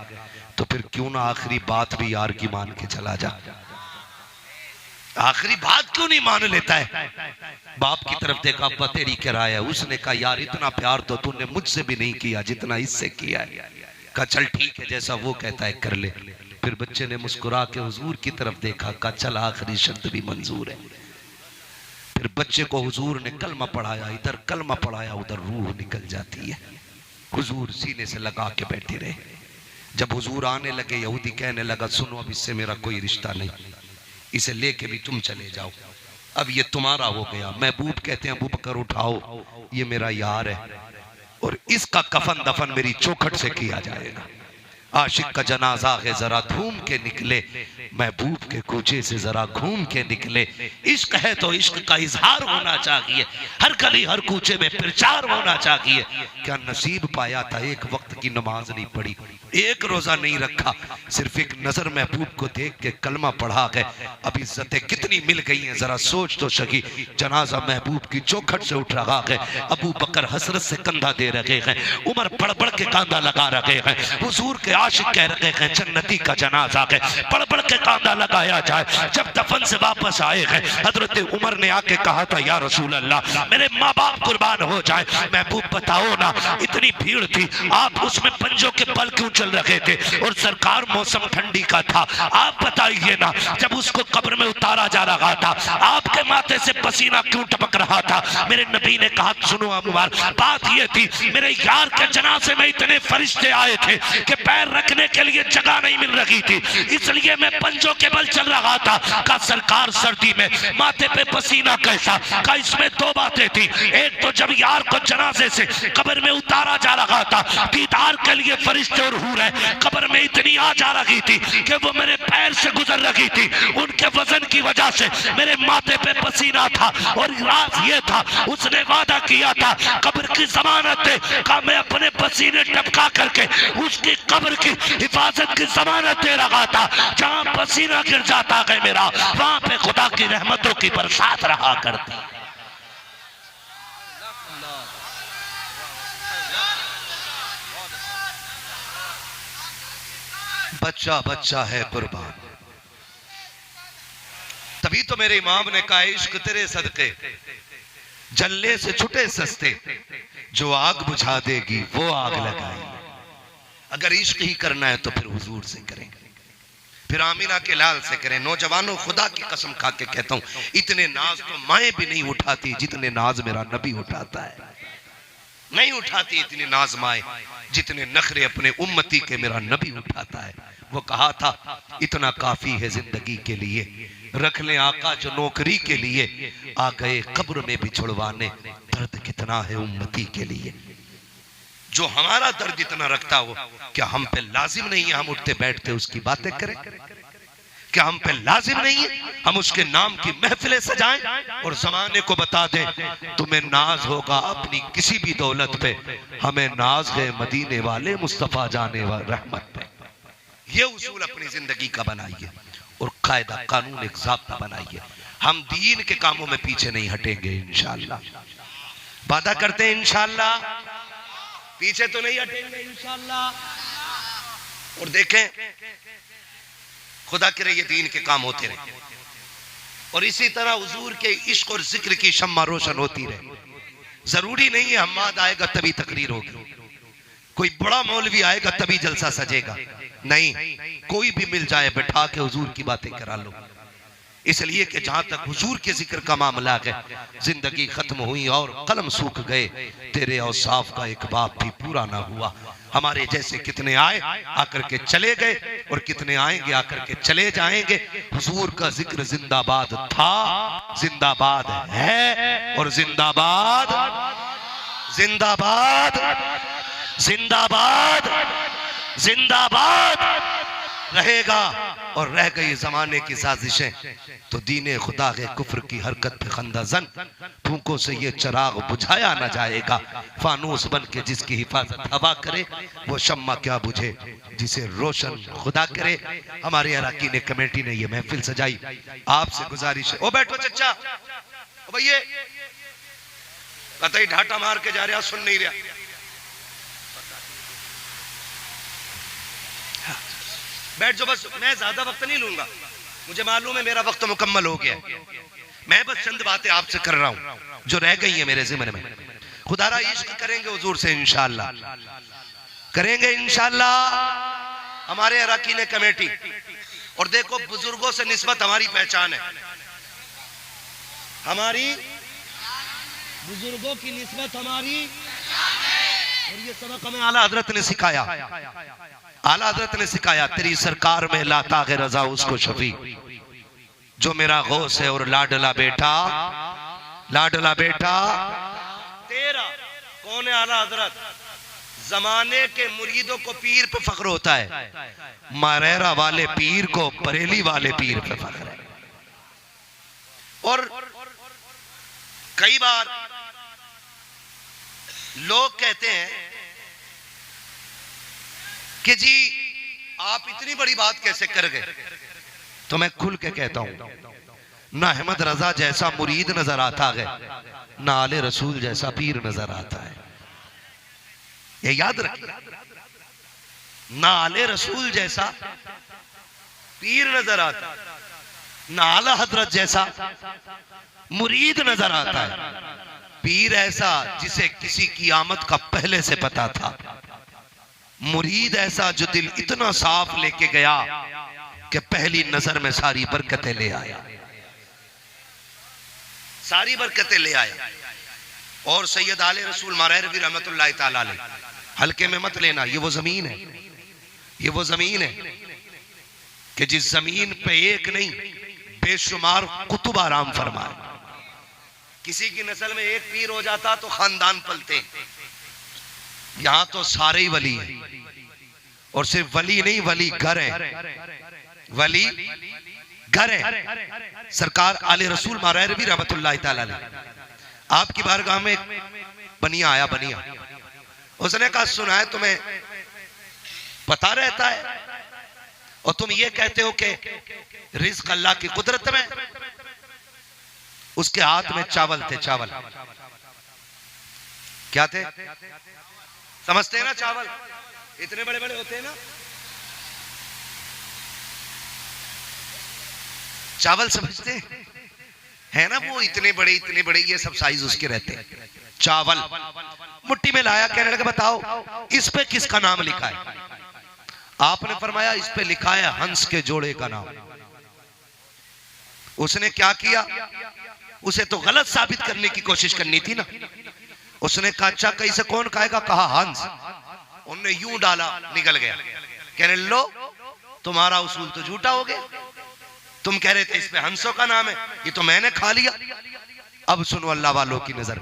तो फिर क्यों ना आखिरी बात भी यार की मान के चला जा। आखिरी बात क्यों नहीं मान लेता है। बाप की तरफ देखा, अब्बा तेरी क्या राय है। उसने कहा यार इतना प्यार तो तूने मुझसे भी नहीं किया जितना इससे किया है। कहा चल ठीक है जैसा वो कहता है कर ले। फिर बच्चे ने मुस्कुरा के हुजूर की तरफ देखा, कहा चल आखिरी शर्त भी मंजूर है। फिर बच्चे को हुजूर ने कलमा पढ़ाया, इधर कलमा पढ़ाया उधर रूह निकल जाती है। हुजूर सीने से लगा के बैठे रहे। जब हुजूर आने लगे यहूदी कहने लगा सुनो अब इससे मेरा कोई रिश्ता नहीं, इसे लेके भी तुम चले जाओ, अब ये तुम्हारा हो गया। महबूब कहते हैं अबू बकर उठाओ, ये मेरा यार है और इसका कफन दफन मेरी चौखट से किया जाएगा। आशिक का जनाजा है जरा घूम के निकले, महबूब के कूचे से जरा घूम के निकले। इश्क है तो इश्क का इजहार होना चाहिए, हर गली हर कूचे में प्रचार होना चाहिए। क्या नसीब पाया था एक वक्त की नमाज नहीं पढ़ी, एक रोजा नहीं रखा, सिर्फ एक नजर महबूब को देख के कलमा पढ़ा है। अब इज्जतें कितनी मिल गई हैं जरा सोच तो सकी। जनाजा महबूब की चौखट से उठ रहा है, अबू बकर हसरत से कंधा दे रहे हैं, उमर पढ़ पढ़ के कांधा लगा रहे हैं। हुजूर के आशिक कह रहे हैं जन्नती का जनाजा है, पढ़ पढ़ के कांधा लगाया जाए। जब दफन से वापस आए हैं हजरत उमर ने आके कहा था या रसूल अल्लाह मेरे माँ बाप कुर्बान हो जाए। महबूब बताओ ना इतनी भीड़ थी, आप उसमें पंजों के बल क्यों चल रहे थे और सरकार मौसम ठंडी का था, आप बताइए ना जब उसको कब्र में उतारा जा रहा था आपके माथे से पसीना क्यों टपक रहा था। मेरे नबी ने कहा सुनो अबूबकर, बात ये थी मेरे यार के जनाजे में इतने फरिश्ते आए थे कि पैर रखने के लिए जगह नहीं मिल रही थी, इसलिए मैं पंजों के बल चल रहा था। का सरकार सर्दी में माथे पे पसीना कैसा, का इसमें दो बातें थी। एक तो जब यार को जनाजे से कब्र में उतारा जा रहा था दीदार के लिए फरिश्ते और हूर है कब्र में इतनी आ जा रही थी कि वो मेरे पैर से गुजर रही थी, उनके वजन की वजह से मेरे माथे पे पसीना था। और राज ये था उसने वादा किया था कब्र की जमानत दे, का मैं अपने पसीने टपका करके उसकी कब्र की हिफाजत की जमानत दे रहा था। जहां पसीना गिर जाता है मेरा वहां पे खुदा की रहमतों की बरसात रहा करती। बच्चा बच्चा है कुर्बान। तभी तो मेरे इमाम ने कहा इश्क तेरे सदके जलने से छुटे सस्ते, जो आग बुझा देगी वो आग लगाई। अगर इश्क ही करना है तो फिर हुजूर से करेंगे, फिर आमिना के लाल से करें। नौजवानों, खुदा की कसम खा के कहता हूं, इतने नाज तो माएँ भी नहीं उठाती जितने नाज मेरा नबी उठाता है। नहीं उठाती इतनी नाज माएँ जितने नखरे अपने उम्मती के मेरा नबी उठाता है। वो कहा था इतना काफी है जिंदगी के लिए, रख ले आका जो नौकरी के लिए, आ गए कब्र में भी छुड़वाने, दर्द कितना है उम्मती के लिए। जो हमारा दर्द इतना रखता हो, क्या हम पे लाजिम नहीं है हम उठते बैठते उसकी बातें करें? क्या हम पे लाजिम नहीं है हम उसके नाम की महफिलें सजाएं और जमाने को बता दें तुम्हें नाज होगा अपनी किसी भी दौलत पे, हमें नाज है मदीने वाले मुस्तफा जाने वाले रहमत पे। ये उसूल अपनी जिंदगी का बनाइए और कायदा कानून एक ज़ाब्ता बनाइए। हम दीन के कामों में पीछे नहीं हटेंगे इंशाअल्लाह। वादा करते हैं इंशाअल्लाह, पीछे तो नहीं हटेंगे इंशाअल्लाह। और देखें, खुदा करे ये दीन के काम होते रहे और इसी तरह हुजूर के इश्क और जिक्र की शम्मा रोशन होती रहे। जरूरी नहीं है हम्माद आएगा तभी तकरीर होगी, कोई बड़ा मौलवी आएगा तभी जलसा सजेगा, नहीं, कोई भी मिल जाए बैठा के हुजूर की बातें करा लो। इसलिए कि जहां तक हुजूर के जिक्र का मामला है, जिंदगी खत्म हुई और कलम सूख गए, तेरे औसाफ का एक बाप भी पूरा ना हुआ। हमारे जैसे कितने आए आकर के चले गए और कितने आएंगे आकर के चले जाएंगे। हुजूर का जिक्र जिंदाबाद था, जिंदाबाद है और जिंदाबाद जिंदाबाद जिंदाबाद जिंदाबाद रहेगा। और रह गई जमाने की साजिशें तो दीने खुदा के कुफ्र की हरकत पे खंदाजन, फूंकों से ये चिराग बुझाया ना जाएगा। फानूस बन के जिसकी हिफाजत हवा करे, वो शम्मा क्या बुझे जिसे रोशन खुदा करे। हमारे अराकीन कमेटी ने ये महफिल सजाई, आपसे गुजारिश है। ओ बैठो चचा, ओ भैया कतई ढाटा मार के जा रहा, सुन नहीं रहा। बैठ जो, बस मैं ज्यादा वक्त नहीं लूंगा, मुझे मालूम है मेरा वक्त मुकम्मल हो गया। मैं बस चंद बातें आपसे कर रहा हूं जो रह गई है मेरे ज़िम्मे में। खुदारा इश्क करेंगे हुजूर से इंशाअल्लाह, करेंगे इंशाअल्लाह। हमारे अराकीन कमेटी, और देखो बुजुर्गों से निस्बत हमारी पहचान है, हमारी बुजुर्गों की निस्बत हमारी, और ये सबक हमें आला हजरत ने सिखाया। आला हजरत ने सिखाया, तेरी सरकार में लाता है रजा उसको शफी जो मेरा गौस है और लाडला बेटा, लाडला बेटा तेरा। कौन है आला हजरत? जमाने के मुरीदों को पीर पे फख्र होता है, मारेरा वाले पीर को बरेली वाले पीर पे फख्र है। और कई बार लोग कहते हैं कि जी आप इतनी बड़ी बात कैसे कर गए, तो मैं खुल के कहता हूं, ना अहमद रजा जैसा मुरीद नजर आता है, ना आले रसूल जैसा पीर नजर आता है। ये याद रखिए, ना आले रसूल जैसा पीर नजर आता, ना आला हजरत जैसा मुरीद नजर आता है। पीर ऐसा जिसे किसी की आमद का पहले से पता था, मुरीद ऐसा जो दिल इतना साफ लेके गया कि पहली नजर में सारी बरकतें ले आया, सारी बरकतें ले आया। और सैयद आले रसूल मारहरवी रहमतुल्लाह ताला अलैह, हल्के में मत लेना, ये वो जमीन है, ये वो जमीन है कि जिस जमीन पे एक नहीं बेशुमार कुतुब आराम फरमाए। किसी की नस्ल में एक पीर हो जाता तो खानदान पलते, यहां तो सारे ही वली हैं, और सिर्फ वली नहीं, वली घर है, वली घर है। सरकार आले रसूल मारहरवी रहमतुल्लाह ताला अलैह, आपकी बारगाह में बनिया आया, बनिया, उसने कहा सुना है तुम्हें पता रहता है और तुम ये कहते हो कि रिज़्क अल्लाह की कुदरत में। उसके हाथ में चावल थे, चावल क्या थे समझते हैं ना? चावल इतने बड़े बड़े होते हैं ना, चावल समझते हैं ना? वो इतने बड़े ये सब साइज उसके रहते हैं। चावल मुट्ठी में लाया, कहने लगा बताओ इस पे किसका नाम लिखा है? आपने फरमाया इस पे लिखा है हंस के जोड़े का नाम। उसने क्या किया, उसे तो गलत साबित करने की कोशिश करनी थी ना। उसने कहा अच्छा कैसे कौन खाएगा, कहा हंस। उनने यूं डाला, निकल गया। कहने लो तुम्हारा उसूल तो झूठा हो गया, तुम कह रहे थे इस पे हंसों का नाम है, ये तो मैंने खा लिया। अब सुनो अल्लाह वालों की नजर,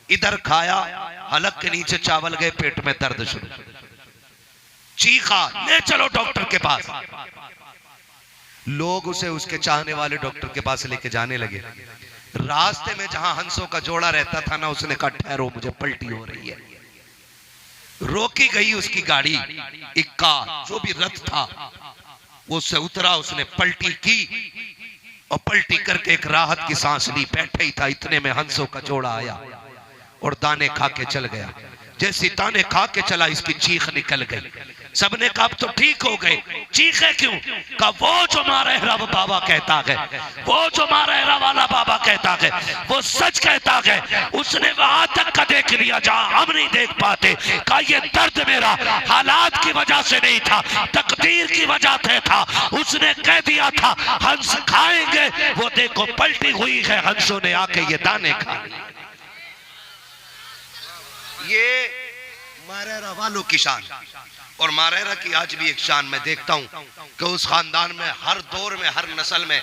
इधर खाया, हलक के नीचे चावल गए, पेट में दर्द शुरू, चीखा, ले चलो डॉक्टर के पास। लोग उसे उसके चाहने वाले डॉक्टर के पास लेके जाने लगे। रास्ते में जहां हंसों का जोड़ा रहता था ना, उसने कहा ठहरो मुझे पलटी हो रही है। रोकी गई उसकी गाड़ी, इक्का जो भी रथ था वो उससे उतरा, उसने पलटी की और पलटी करके एक राहत की सांस ली। बैठे ही था, इतने में हंसों का जोड़ा आया और दाने खा के चल गया। जैसी दाने खा के चला, इसकी चीख निकल गई। सबने कहा अब तो ठीक हो गए। चीखे क्यों? कहा वो जो मारेहरा बाबा कहता है, वो जो मारेहरा वाला बाबा कहता है, वो सच कहता है। उसने वहां तक का देख लिया जहां हम नहीं देख पाते। कहा ये दर्द मेरा हालात की वजह से नहीं था, तकदीर की वजह से था। उसने कह दिया था हंस खाएंगे, वो देखो पलटी हुई है, हंसों ने आके ये दाने खा लिए। ये मारेहरा वालों की शान। और मारेहरा की आज भी एक शान मैं देखता हूं कि उस खानदान में हर दौर में, हर नस्ल में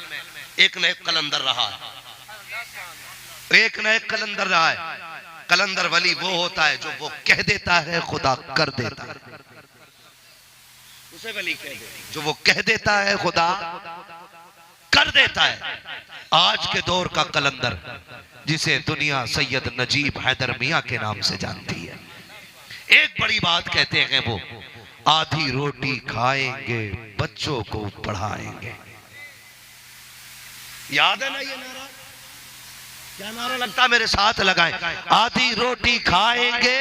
एक न एक कलंदर रहा है, एक न एक कलंदर रहा है। कलंदर वली वो होता है जो वो कह देता है खुदा कर देता है, उसे वली कह दे, जो वो कह देता है खुदा कर देता है। आज के दौर का कलंदर जिसे दुनिया सैयद नजीब हैदर मियां के नाम से जानती है, एक बड़ी बात कहते हैं वो, आधी रोटी खाएंगे बच्चों को पढ़ाएंगे। याद है ना ये नारा? क्या नारा लगता, मेरे साथ लगाएं। आधी रोटी खाएंगे,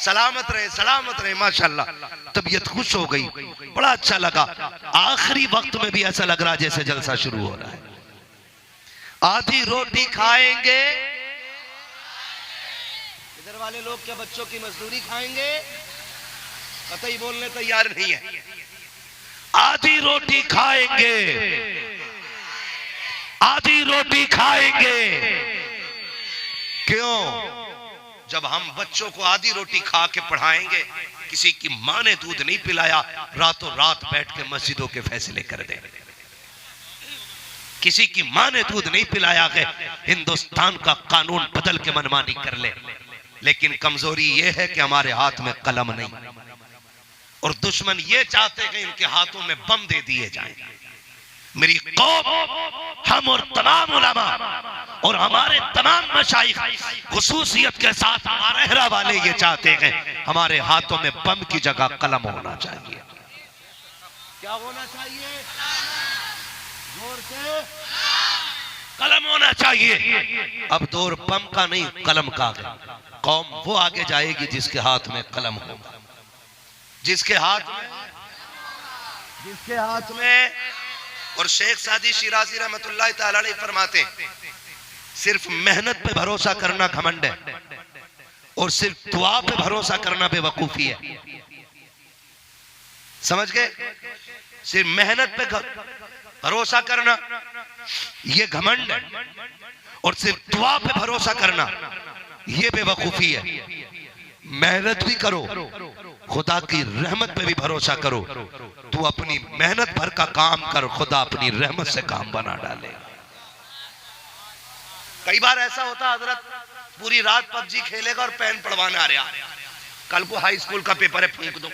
सलामत रहे, सलामत रहे। माशाल्लाह तबीयत खुश हो गई, बड़ा अच्छा लगा। आखिरी वक्त में भी ऐसा लग रहा जैसे जलसा शुरू हो रहा है। आधी रोटी खाएंगे, इधर वाले लोग क्या बच्चों की मजदूरी खाएंगे? कतई बोलने तैयार नहीं है। आधी रोटी खाएंगे, आधी रोटी खाएंगे। क्यों? जब हम बच्चों को आधी रोटी खा के पढ़ाएंगे, किसी की मां ने दूध नहीं पिलाया, रातों रात बैठ के मस्जिदों के फैसले कर दे। किसी की मां ने दूध नहीं पिलाया है, हिंदुस्तान का कानून बदल के मनमानी कर ले। लेकिन कमजोरी यह है कि हमारे हाथ में कलम नहीं, और दुश्मन ये चाहते हैं कि इनके हाथों में बम दे दिए जाएं। मेरी कौम, हम और तमाम उलमा और हमारे तमाम मशाइख खुसूसियत के साथ मारेहरा वाले ये चाहते हैं हमारे हाथों में बम की जगह कलम होना चाहिए। क्या होना चाहिए? जोर से कलम होना चाहिए। अब दौर बम का नहीं, कलम का है। कौम वो आगे जाएगी जिसके हाथ में कलम होगा, जिसके हाथ में। और शेख सादी शिराजी रहमतुल्लाह तआला अलैह फरमाते हैं, सिर्फ मेहनत पे भरोसा करना घमंड है, और सिर्फ दुआ पे भरोसा करना बेवकूफी है। समझ गए? सिर्फ मेहनत पे भरोसा करना ये घमंड है, और सिर्फ दुआ पे भरोसा करना ये बेवकूफी है। मेहनत भी करो, खुदा की रहमत पे भी भरोसा करो। तू अपनी मेहनत भर का काम कर, खुदा अपनी रहमत से काम बना डाले। कई बार ऐसा होता हजरत, पूरी रात पबजी खेलेगा और पेन पढ़वाना आ रहा, कल को हाई स्कूल का पेपर है, फूंक दो।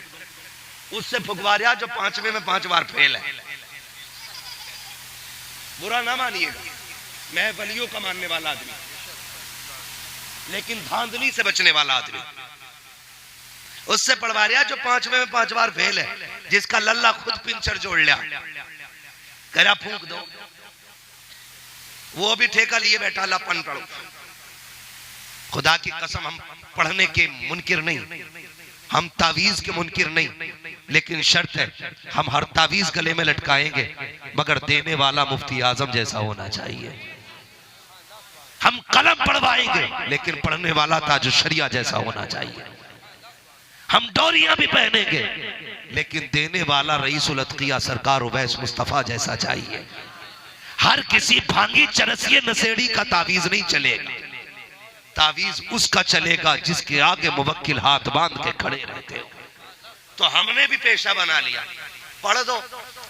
उससे फुकवा रहा जो 5वें में 5 बार फेल है। बुरा ना मानिएगा, मैं वलियों का मानने वाला आदमी, लेकिन धांधली से बचने वाला आदमी। उससे पढ़वा रहा जो 5वें में 5 बार फेल है, जिसका लल्ला खुद पिंचर जोड़ लिया, कह रहा फूंक दो। वो भी ठेका लिए बैठा, लपन पढ़ो। खुदा की कसम, हम पढ़ने के मुनकिर नहीं, हम तावीज के मुनकिर नहीं, लेकिन शर्त है हम हर तावीज गले में लटकाएंगे मगर देने वाला मुफ्ती आजम जैसा होना चाहिए। हम कलम पढ़वाएंगे लेकिन पढ़ने वाला ताज शरिया जैसा होना चाहिए। हम डोरियां भी पहनेंगे, लेकिन देने वाला रईसुल अतकिया सरकार उवैस मुस्तफा जैसा चाहिए। हर किसी भांगी चरसिए नशेड़ी का तावीज नहीं चलेगा, तावीज उसका चलेगा जिसके आगे मुवक्किल हाथ बांध के खड़े रहते हो। तो हमने भी पेशा बना लिया, पढ़ दो,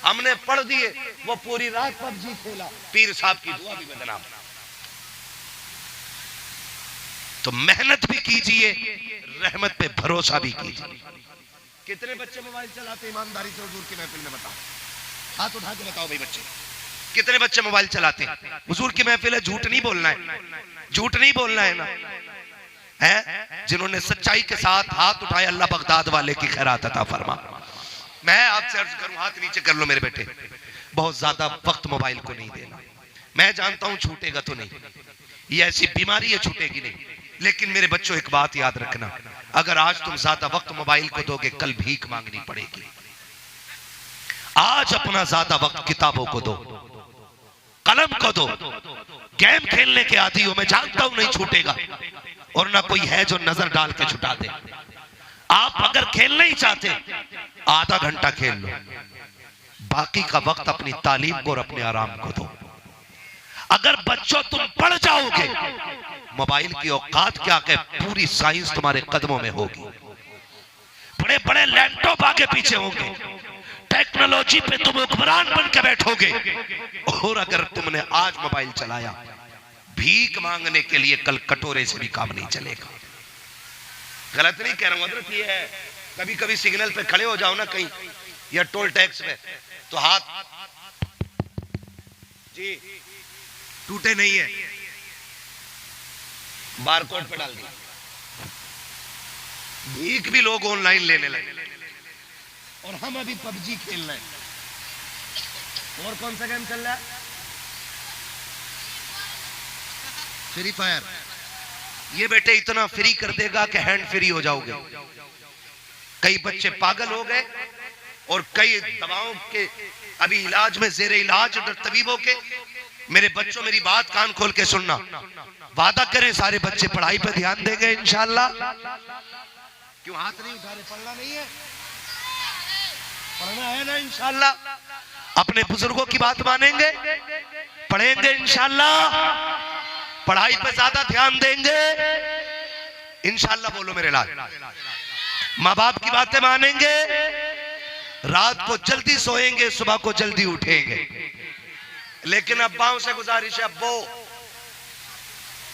हमने पढ़ दिए, वो पूरी रात पबजी खेला, पीर साहब की दुआ भी बदनाम। तो मेहनत भी कीजिए, रहमत पे भरोसा भी कीजिए। कितने बच्चे मोबाइल चलाते ईमानदारी से हुजूर की महफिल में बताओ, हाथ उठा के बताओ भाई बच्चे कितने बच्चे मोबाइल चलाते हैं? हुजूर की महफिल है, झूठ नहीं बोलना है, झूठ नहीं बोलना है ना, है जिन्होंने सच्चाई के साथ हाथ उठाए, अल्लाह बगदाद वाले की खैरात अता फरमा। मैं आपसे अर्ज करूं, हाथ नीचे कर लो मेरे बेटे, बहुत ज्यादा वक्त मोबाइल को नहीं देना। मैं जानता हूं छूटेगा तो नहीं, ये ऐसी बीमारी है छूटेगी नहीं, लेकिन मेरे बच्चों एक बात याद रखना, अगर आज तुम ज्यादा वक्त मोबाइल को दोगे कल भीख मांगनी पड़ेगी। आज अपना ज्यादा वक्त किताबों को दो, कलम को दो। गेम खेलने के आदी हो, मैं जानता हूं नहीं छूटेगा, और ना कोई है जो नजर डाल के छुटा दे। आप अगर खेलना ही चाहते आधा घंटा खेल लो, बाकी का वक्त अपनी तालीम को और अपने आराम को दो। अगर बच्चों तुम पढ़ जाओगे, मोबाइल की औकात क्या है, पूरी साइंस तुम्हारे कदमों में होगी, बड़े बड़े लैपटॉप आगे पीछे होंगे, टेक्नोलॉजी पे तुम हुक्मरान बन के बैठोगे। और अगर तुमने आज मोबाइल चलाया, भीख मांगने के लिए कल कटोरे से भी काम नहीं चलेगा। गलत नहीं कह रहा हूं, हजरत ये है, कभी कभी सिग्नल पे खड़े हो जाओ ना कहीं, या टोल टैक्स पे, तो हाथ जी टूटे नहीं है, बारकोड पे डाल दिया। भीख भी लोग ऑनलाइन लेने लगे, और हम अभी पबजी खेल रहे हैं। और कौन सा गेम चल रहा है? Free fire. ये बेटे इतना फ्री कर देगा कि हैंड फ्री हो जाओगे। कई बच्चे पागल हो गए, और कई दवाओं के अभी इलाज में जेर इलाज तबीबों के। मेरे बच्चों मेरी बात कान खोल के सुनना, वादा करें सारे बच्चे पढ़ाई पे ध्यान देंगे इंशाल्लाह। क्यों हाथ नहीं उठा रहे? पढ़ना नहीं है? पढ़ना है ना इंशाल्लाह। अपने बुजुर्गों की बात मानेंगे, पढ़ेंगे इंशाल्लाह, पढ़ाई पे ज्यादा ध्यान देंगे इंशाल्लाह। बोलो मेरे लाल, माँ बाप की बातें मानेंगे, रात को जल्दी सोएंगे, सुबह को जल्दी उठेंगे। लेकिन अब्बाओं से गुजारिश है, अब्बो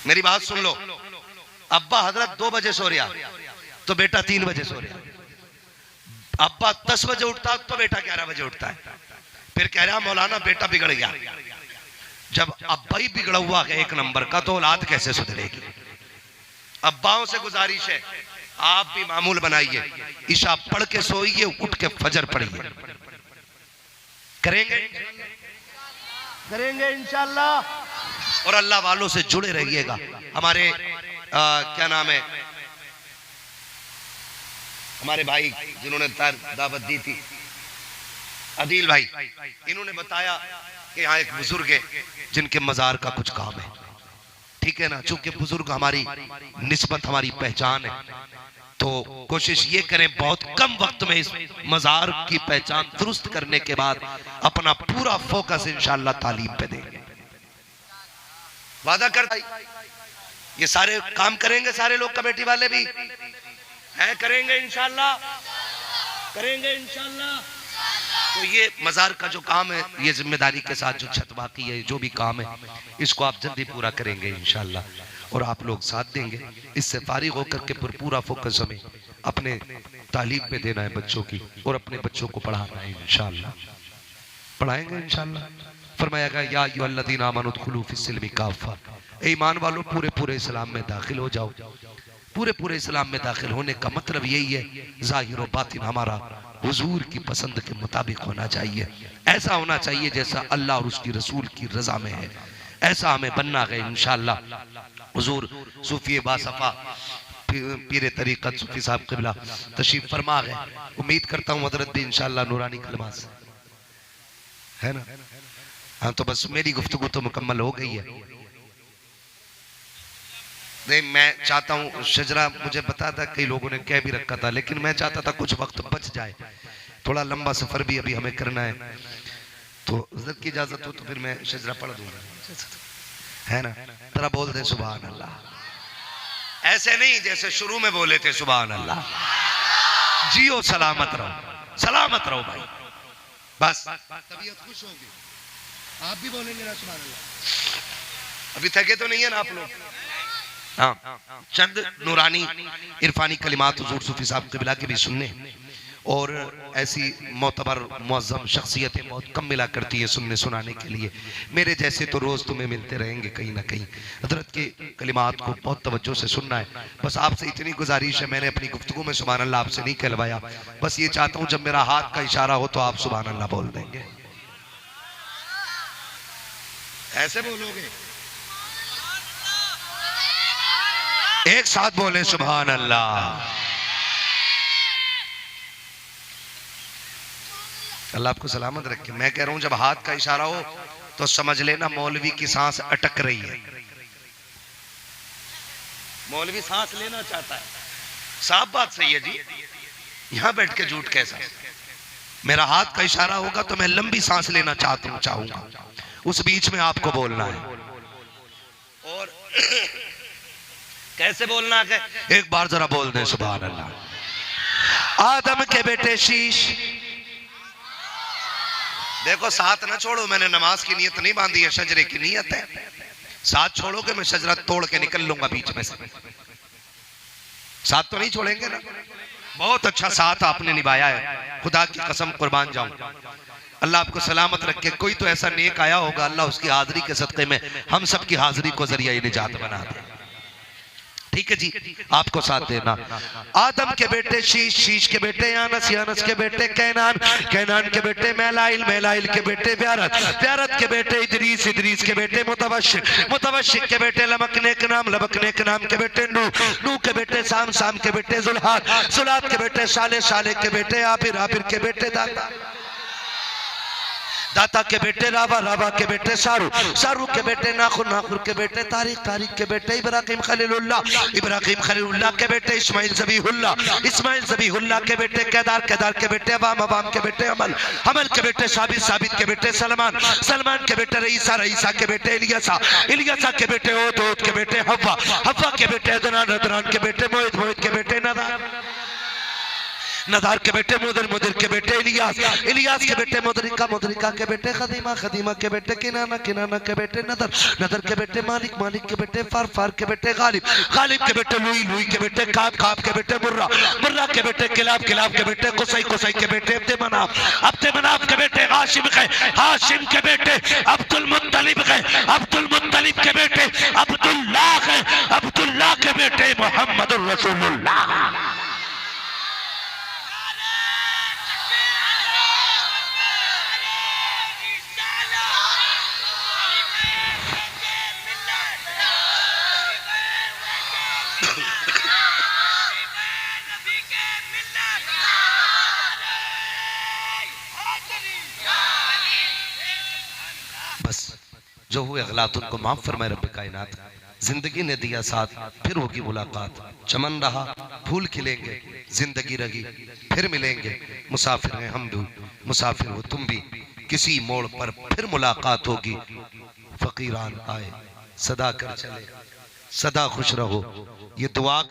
मेरी बात सुन लो, अब्बा हजरत 2 बजे सो रहा तो बेटा 3 बजे सो रहा, अब्बा 10 बजे उठता तो बेटा 11 बजे उठता है। फिर कह रहा मौलाना बेटा बिगड़ गया। जब अब्बा ही बिगड़ा हुआ है 1 नंबर का, तो औलाद कैसे सुधरेगी? अब्बाओं से गुजारिश है, आप भी मामूल बनाइए, ईशा पढ़ के सोइए, उठ के फजर पढ़िए। करेंगे करेंगे इंशाल्लाह। और अल्लाह वालों से जुड़े रहिएगा। हमारे क्या नाम है, हमारे भाई जिन्होंने दावत दी थी, अदील भाई, इन्होंने बताया कि यहाँ एक बुजुर्ग है जिनके मजार का कुछ काम है, ठीक है ना। चूंकि बुजुर्ग हमारी निस्बत, हमारी पहचान है, तो कोशिश ये करें बहुत कम वक्त में इस मजार की पहचान दुरुस्त करने के बाद अपना पूरा फोकस इंशाल्लाह तालीम पे देंगे। वादा करता ये सारे काम करेंगे, सारे लोग कमेटी वाले भी है, करेंगे इंशाल्लाह, करेंगे इंशाल्लाह। तो ये मजार का जो काम है, ये जिम्मेदारी के साथ जो छत बाकी है, जो भी काम है, इसको आप जल्दी पूरा करेंगे इंशाल्लाह, और आप लोग साथ देंगे। इससे फारिग होकर के पूरा फोकस हमें अपने तालीम पे देना है बच्चों की, और अपने बच्चों को पढ़ाना है इंशाल्लाह। पढ़ाएंगे इंशाल्लाह। फरमाया या अय्युहल्लज़ीना आमनू उदखुलू फिस्सिल्मि काफ़ा, ईमान वालों पूरे इस्लाम में दाखिल हो जाओ। पूरे इस्लाम में दाखिल होने का मतलब यही है, ज़ाहिर और बातिन हमारा हुजूर की पसंद के मुताबिक होना चाहिए। ऐसा होना चाहिए जैसा अल्लाह और उसकी रसूल की रजा में है, ऐसा हमें बनना है इंशाल्लाह। हुजूर सूफी बासफा पीरे तरीक़त सूफी साहब क़िबला तशरीफ फरमा गए। उम्मीद करता हूँ हज़रत भी इंशाल्लाह नूरानी कलमा से है ना। हाँ, तो बस मेरी गुफ्तगू तो मुकम्मल हो गई है। नहीं, मैं चाहता हूँ शजरा, मुझे पता था कई लोगों ने कह भी रखा था, लेकिन मैं चाहता था कुछ वक्त बच जाए, थोड़ा लंबा सफर भी अभी हमें करना है, तो हज़रत की इजाजत हो तो फिर मैं शजरा पढ़ दूंगा, है ना? तेरा बोल दे सुभान अल्लाह, ऐसे नहीं जैसे शुरू में बोले थे सुभान अल्लाह। जियो सलामत रहो भाई, बस तबीयत खुश होगी, आप भी बोलेंगे ना सुभान अल्लाह। अभी थके तो नहीं है ना आप लोग? हाँ, चंद नूरानी इरफानी कलिमात हुजूर सूफी साहब क़िबला के भी सुनने, और ऐसी मोतबर मुअज़्ज़म शख्सियतें बहुत कम मिला करती है सुनने सुनाने के लिए। मेरे जैसे तो रोज़ तुम्हें मिलते रहेंगे कहीं ना कहीं। हज़रत के कलिमात को बहुत तवज्जो से सुनना है। बस आपसे इतनी गुजारिश है, मैंने अपनी गुफ्तगू में सुभान अल्लाह आपसे नहीं कहलवाया, बस ये चाहता हूँ जब मेरा हाथ का इशारा हो तो आप सुभान अल्लाह बोल देंगे। ऐसे बोलोगे? एक साथ बोले सुभान अल्लाह। अल्लाह आपको सलामत रखे। मैं कह रहा हूं जब हाथ का इशारा हो तो समझ लेना मौलवी की सांस अटक रही है। मौलवी सांस लेना चाहता है, साफ बात सही है जी, यहां बैठ के झूठ कैसा। मेरा हाथ का इशारा होगा तो मैं लंबी सांस लेना चाहूंगा, उस बीच में आपको बोलना है। और कैसे बोलना है? एक बार जरा बोल दें सुभान अल्लाह। आदम के बेटे शीश, देखो साथ ना छोड़ो, मैंने नमाज की नियत नहीं बांधी है, शजरे की नियत है। साथ छोड़ोगे मैं शजरा तोड़ के निकल लूंगा बीच में से। साथ तो नहीं छोड़ेंगे ना? बहुत अच्छा साथ आपने निभाया है, खुदा की कसम कुर्बान जाऊं। अल्लाह आपको सलामत रखे। कोई तो ऐसा नेक आया होगा, अल्लाह उसकी हाजिरी के सदक़े में हम सब की हाजिरी को जरिया निजात बना दे। ठीक है जी, आपको साथ देना। आदम के बेटे शीश, शीश के बेटे यानस, यानस के बेटे कैनान, कैनान के बेटे मैलाइल, मैलाइल के बेटे व्यारत, व्यारत के बेटे इदरीस, इदरीस के बेटे मुतवश्शिक, मुतवश्शिक के बेटे लमकने के नाम, लमकने के नाम के बेटे नूह, नूह के बेटे साम, साम के बेटे जुल्हाद, जुल्हाद के बेटे साले, साले के बेटे आबिर, आबिर के बेटे दाता, दाता के बेटे रावा, रावा के बेटे सारू, सारू के बेटे नाखुर, नाखुर के बेटे तारिक, तारिक के बेटे इब्राहिम खलीलुल्लाह, इब्राहिम खलीलुल्लाह के बेटे इस्माइल ज़बीहुल्लाह, इस्माइल ज़बीहुल्लाह के बेटे केदार, केदार के बेटे अवाम, अवाम के बेटे अमल, अमल के बेटे साबित, साबित के बेटे सलमान, सलमान के बेटे रईसा, रईसा के बेटे इलियासा, इलियासा के बेटे ओद, ओद के बेटे हव्वा, हव्वा के बेटे अदनान, अदनान के बेटे मोहित, मोहित के बेटे नदार, नदार के बेटे मुदर, मुदर के बेटे इलियास, इलियास के बेटे मुदरिका, मुदरिका के बेटे खदीमा, खदीमा के बेटे किनाना, किनाना के बेटे नदर, नदर के बेटे मालिक, मालिक के बेटे फार, फार के बेटे गालिब, गालिब के बेटे लुई, लुई के बेटे काब, काब के बेटे मुर्रा, मुर्रा के बेटे किलाब, किलाब के बेटे कुसै, कुसै के बेटे अब्दे मनाफ, अब्दे मनाफ के बेटे हाशिम है, हाशिम के बेटे अब्दुल मुत्तलिब है, अब्दुल मुत्तलिब के बेटे अब्दुल्लाह है, अब्दुल्लाह के बेटे मोहम्मदुर रसूलुल्लाह। बस जो हुए गलत उनको माफ फरमाए रब्बे कायनात। जिंदगी ने दिया साथ, फिर होगी मुलाकात, चमन रहा फूल खिलेंगे, जिंदगी रही फिर मिलेंगे, मुसाफिर हैं हम भी, मुसाफिर हो तुम भी, किसी मोड़ पर फिर मुलाकात होगी। फकीरान आए सदा कर चले, सदा खुश रहो, ये दुआ